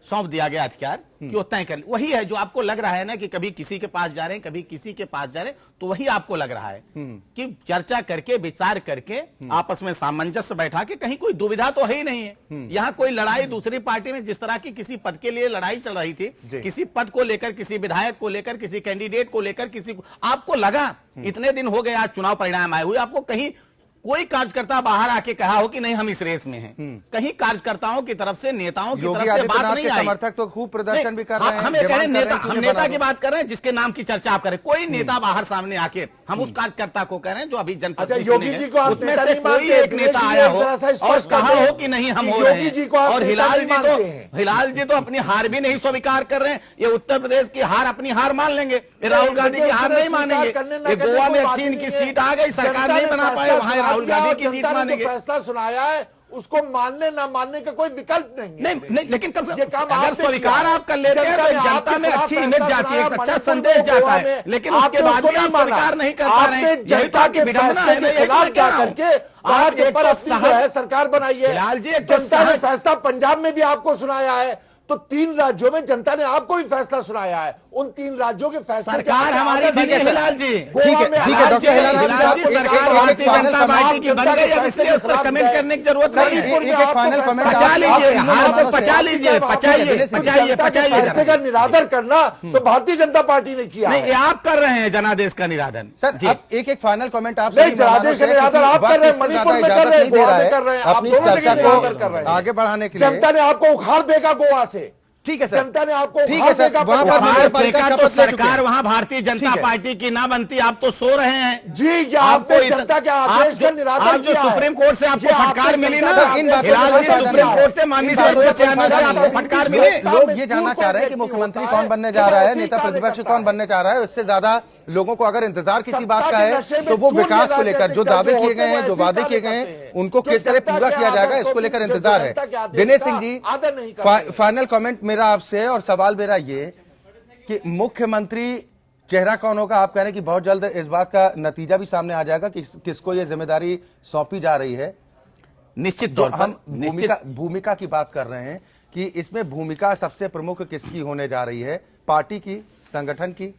सौंप दिया गया अधिकार कि वो तय कर। वही है जो आपको लग रहा है ना कि कभी किसी के पास जा रहे हैं, कभी किसी के पास जा रहे हैं, तो वही आपको लग रहा है कि चर्चा करके, विचार करके, आपस में सामंजस्य बैठा के, कहीं कोई दुविधा तो है ही नहीं है। यहाँ कोई लड़ाई दूसरी पार्टी में जिस तरह की किसी पद के लिए लड़ाई चल रही थी, किसी पद को लेकर, किसी विधायक को लेकर, किसी कैंडिडेट को लेकर, किसी को, आपको लगा इतने दिन हो गए आज चुनाव परिणाम आए हुए, आपको कहीं कोई कार्यकर्ता बाहर आके कहा हो कि नहीं हम इस रेस में हैं। कहीं कार्यकर्ताओं की तरफ से, नेताओं की योगी तरफ से बात आदित्यनाथ नहीं के आई। समर्थक तो खूब प्रदर्शन भी कर रहे हैं, हम ये कह रहे हैं, डिमांड कर नेता, हैं कि हम उन्हें नेता बना की दो। बात कर रहे हैं जिसके नाम की चर्चा आप करें। कोई नेता बाहर सामने आके, हम उस कार्यकर्ता को कह रहे हैं जो अभी जनपद अच्छा, में योगी चुने जी हैं, को आप उसमें नेता से नहीं कोई मानते? एक नेता दिनेश जी, आया हो जरा सा और स्पष्ट कहा कर दें हो कि नहीं हम कि हो रहे योगी जी को हैं। आप और नेता हिलाल नहीं जी मानते हैं। तो, हिलाल जी तो अपनी हार भी नहीं स्वीकार कर रहे हैं। ये उत्तर प्रदेश की हार अपनी हार मान लेंगे, ये राहुल गांधी की हार नहीं मानेंगे। ये गोवा में अच्छी इनकी सीट आ गई, सरकार नहीं बना पाए, वहां राहुल गांधी की जीत मानेंगे। फैसला सुनाया है, उसको मानने ना मानने का कोई विकल्प नहीं है। नहीं, लेकिन कब ये काम अगर आपने स्वीकार किया है। आप कर लेते हैं तो जनता में अच्छी इमेज जाती है, एक अच्छा संदेश जाता है। लेकिन उसके बाद भी आप स्वीकार नहीं कर पा रहे हैं। यही तो आपकी विडंबना है ना, यही तो मैं कह रहा हूं। आप एक पर तो अपनी जो है सरकार बनाई है। हिलाल जी, एक तो जनता ने सहज- फैसला पंजाब में भी आपको सुनाया है, तो 3 राज्यों में जनता ने आपको भी फैसला सुनाया है। उन 3 राज्यों के फैसले के सरकार आगे हमारी आगे बनी है, बढ़े। हिलाल जी। गोवा ठीक है, में ठीक है, हाल डॉक्टर जी- हिलाल हिलाल साहब, जी, एक- सरकार एक- एक भारतीय final जनता comment- पार्टी की बन गई, अब इसलिए उस पर कमेंट करने की जरूरत सर, नहीं है। एक फाइनल कमेंट पचा लीजिए, हार को पचा लीजिए, पचाइए, दिनेश सिंह, पचाइए, पचाइए फैसले जरा। का निरादर करना तो भारतीय जनता पार्टी ने किया नहीं, है। ये आप कर रहे हैं जनादेश का निरादन। सर जी। अब एक फाइनल कमेंट आप नहीं, सभी मेहमानों जनादेश से, का निरादर क्योंकि आप कर वक्त रहे हैं, इससे मणिपुर ज्यादा में कर इजाजत रहे हैं, नहीं दे गोवा रहा में है कर रहे हैं, आप अपनी दोनों जगह चर्चा निरादर कर रहे को हैं। आगे बढ़ाने के लिए। जनता ने आपको उखाड़ फेंका गोवा से। ठीक है सर, जनता ने आपको ठीक उखाड़ है सर, फेंका वहां पर पंजाब नगर से। पालिका देखा शपथ तो ले चुके हैं। सरकार वहां भारतीय जनता ठीक है। पार्टी की ना बनती, आप तो सो रहे हैं। जी, ये आपको आपने इतना- जनता के आप आदेश जो- का निरादर आप जो किया है। सुप्रीम कोर्ट से आपको ये आपने फटकार मिली ना, जनता के इन बातों से हिलाल कोई जी फायदा सुप्रीम नहीं कोर्ट से है। माननीय इन बातों से सर्वोच्च कोई न्यायालय से फायदा आपको नहीं है। फटकार मिली। लोग ये जानना चाह रहे हैं कि मुख्यमंत्री कौन बनने जा रहा है, नेता प्रतिपक्ष कौन बनने जा रहा है। इससे ज्यादा लोगों को अगर इंतजार किसी बात का है तो वो विकास को लेकर जो दावे किए गए हैं, जो वादे किए गए हैं, उनको किस तरह पूरा किया जाएगा, इसको लेकर इंतजार है। दिनेश सिंह जी, फाइनल कमेंट मेरा आपसे और सवाल मेरा ये कि मुख्यमंत्री चेहरा कौन होगा। आप कह रहे हैं कि बहुत जल्द इस बात का नतीजा भी सामने आ जाएगा कि किसको ये जिम्मेदारी सौंपी जा रही है। निश्चित तौर पर हम भूमिका की बात कर रहे हैं कि इसमें भूमिका सबसे प्रमुख किसकी होने जा रही है, पार्टी की, संगठन की?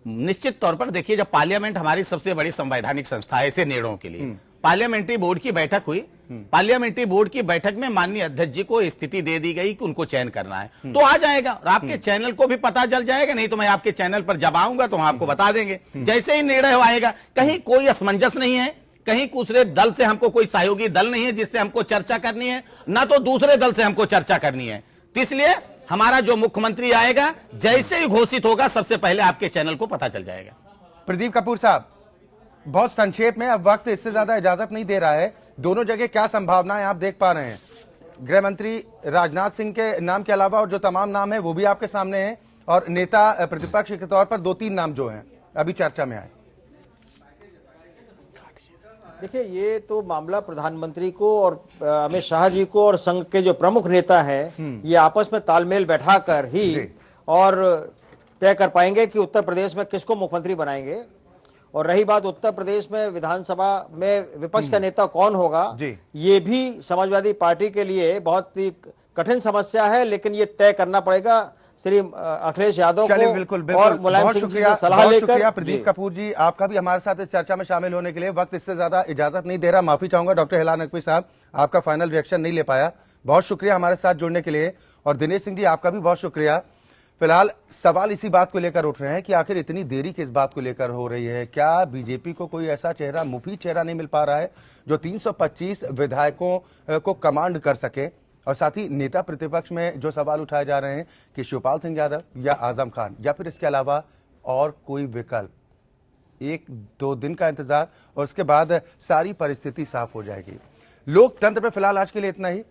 निश्चित तौर पर देखिए, जब पार्लियामेंट हमारी सबसे बड़ी संवैधानिक संस्था है ऐसे निर्णयों के लिए, पार्लियामेंट्री बोर्ड की बैठक हुई। पार्लियामेंट्री बोर्ड की बैठक में माननीय अध्यक्ष जी को स्थिति दे दी गई कि उनको चयन करना है, तो आ जाएगा और आपके चैनल को भी पता चल जाएगा। नहीं तो मैं आपके चैनल पर जब आऊंगा तो हम आपको बता देंगे जैसे ही निर्णय आएगा। कहीं कोई असमंजस नहीं है, कहीं दूसरे दल से हमको कोई सहयोगी दल नहीं है जिससे हमको चर्चा करनी है, ना तो दूसरे दल से हमको चर्चा करनी है। तो इसलिए हमारा जो मुख्यमंत्री आएगा जैसे ही घोषित होगा सबसे पहले आपके चैनल को पता चल जाएगा। प्रदीप कपूर साहब, बहुत संक्षेप में, अब वक्त इससे ज्यादा इजाजत नहीं दे रहा है, दोनों जगह क्या संभावनाएं आप देख पा रहे हैं? गृह मंत्री राजनाथ सिंह के नाम के अलावा और जो तमाम नाम है वो भी आपके सामने हैं, और नेता प्रतिपक्ष के तौर पर 2-3 नाम जो हैं अभी चर्चा में आए। देखिए, ये तो मामला प्रधानमंत्री को और अमित शाह जी को और संघ के जो प्रमुख नेता हैं ये आपस में तालमेल बैठाकर ही जी। और तय कर पाएंगे कि उत्तर प्रदेश में किसको मुख्यमंत्री बनाएंगे। और रही बात उत्तर प्रदेश में विधानसभा में विपक्ष का नेता कौन होगा, जी। ये भी समाजवादी पार्टी के लिए बहुत ही कठिन समस्या है, लेकिन ये तय करना पड़ेगा श्री अखिलेश यादव चलिए, को बिल्कुल और बिल्कुल, मुलायम बहुत सिंह जी शुक्रिया, से सलाह बहुत लेकर। शुक्रिया प्रदीप जी। कपूर जी, आपका भी हमारे साथ इस चर्चा में शामिल होने के लिए। वक्त इससे ज्यादा इजाजत नहीं दे रहा, माफी चाहूंगा। डॉक्टर हिलाल नकवी साहब, आपका फाइनल रिएक्शन नहीं ले पाया, बहुत शुक्रिया हमारे साथ जुड़ने के लिए। और दिनेश सिंह जी, आपका भी बहुत शुक्रिया। फिलहाल सवाल इसी बात को लेकर उठ रहे हैं कि आखिर इतनी देरी किस बात को लेकर हो रही है। क्या बीजेपी को कोई ऐसा चेहरा, मुफीद चेहरा नहीं मिल पा रहा है जो 325 विधायकों को कमांड कर सके? और साथ ही नेता प्रतिपक्ष में जो सवाल उठाए जा रहे हैं कि शिवपाल सिंह यादव या आजम खान, या फिर इसके अलावा और कोई विकल्प? 1-2 दिन का इंतजार और उसके बाद सारी परिस्थिति साफ हो जाएगी। लोकतंत्र पे फिलहाल आज के लिए इतना ही।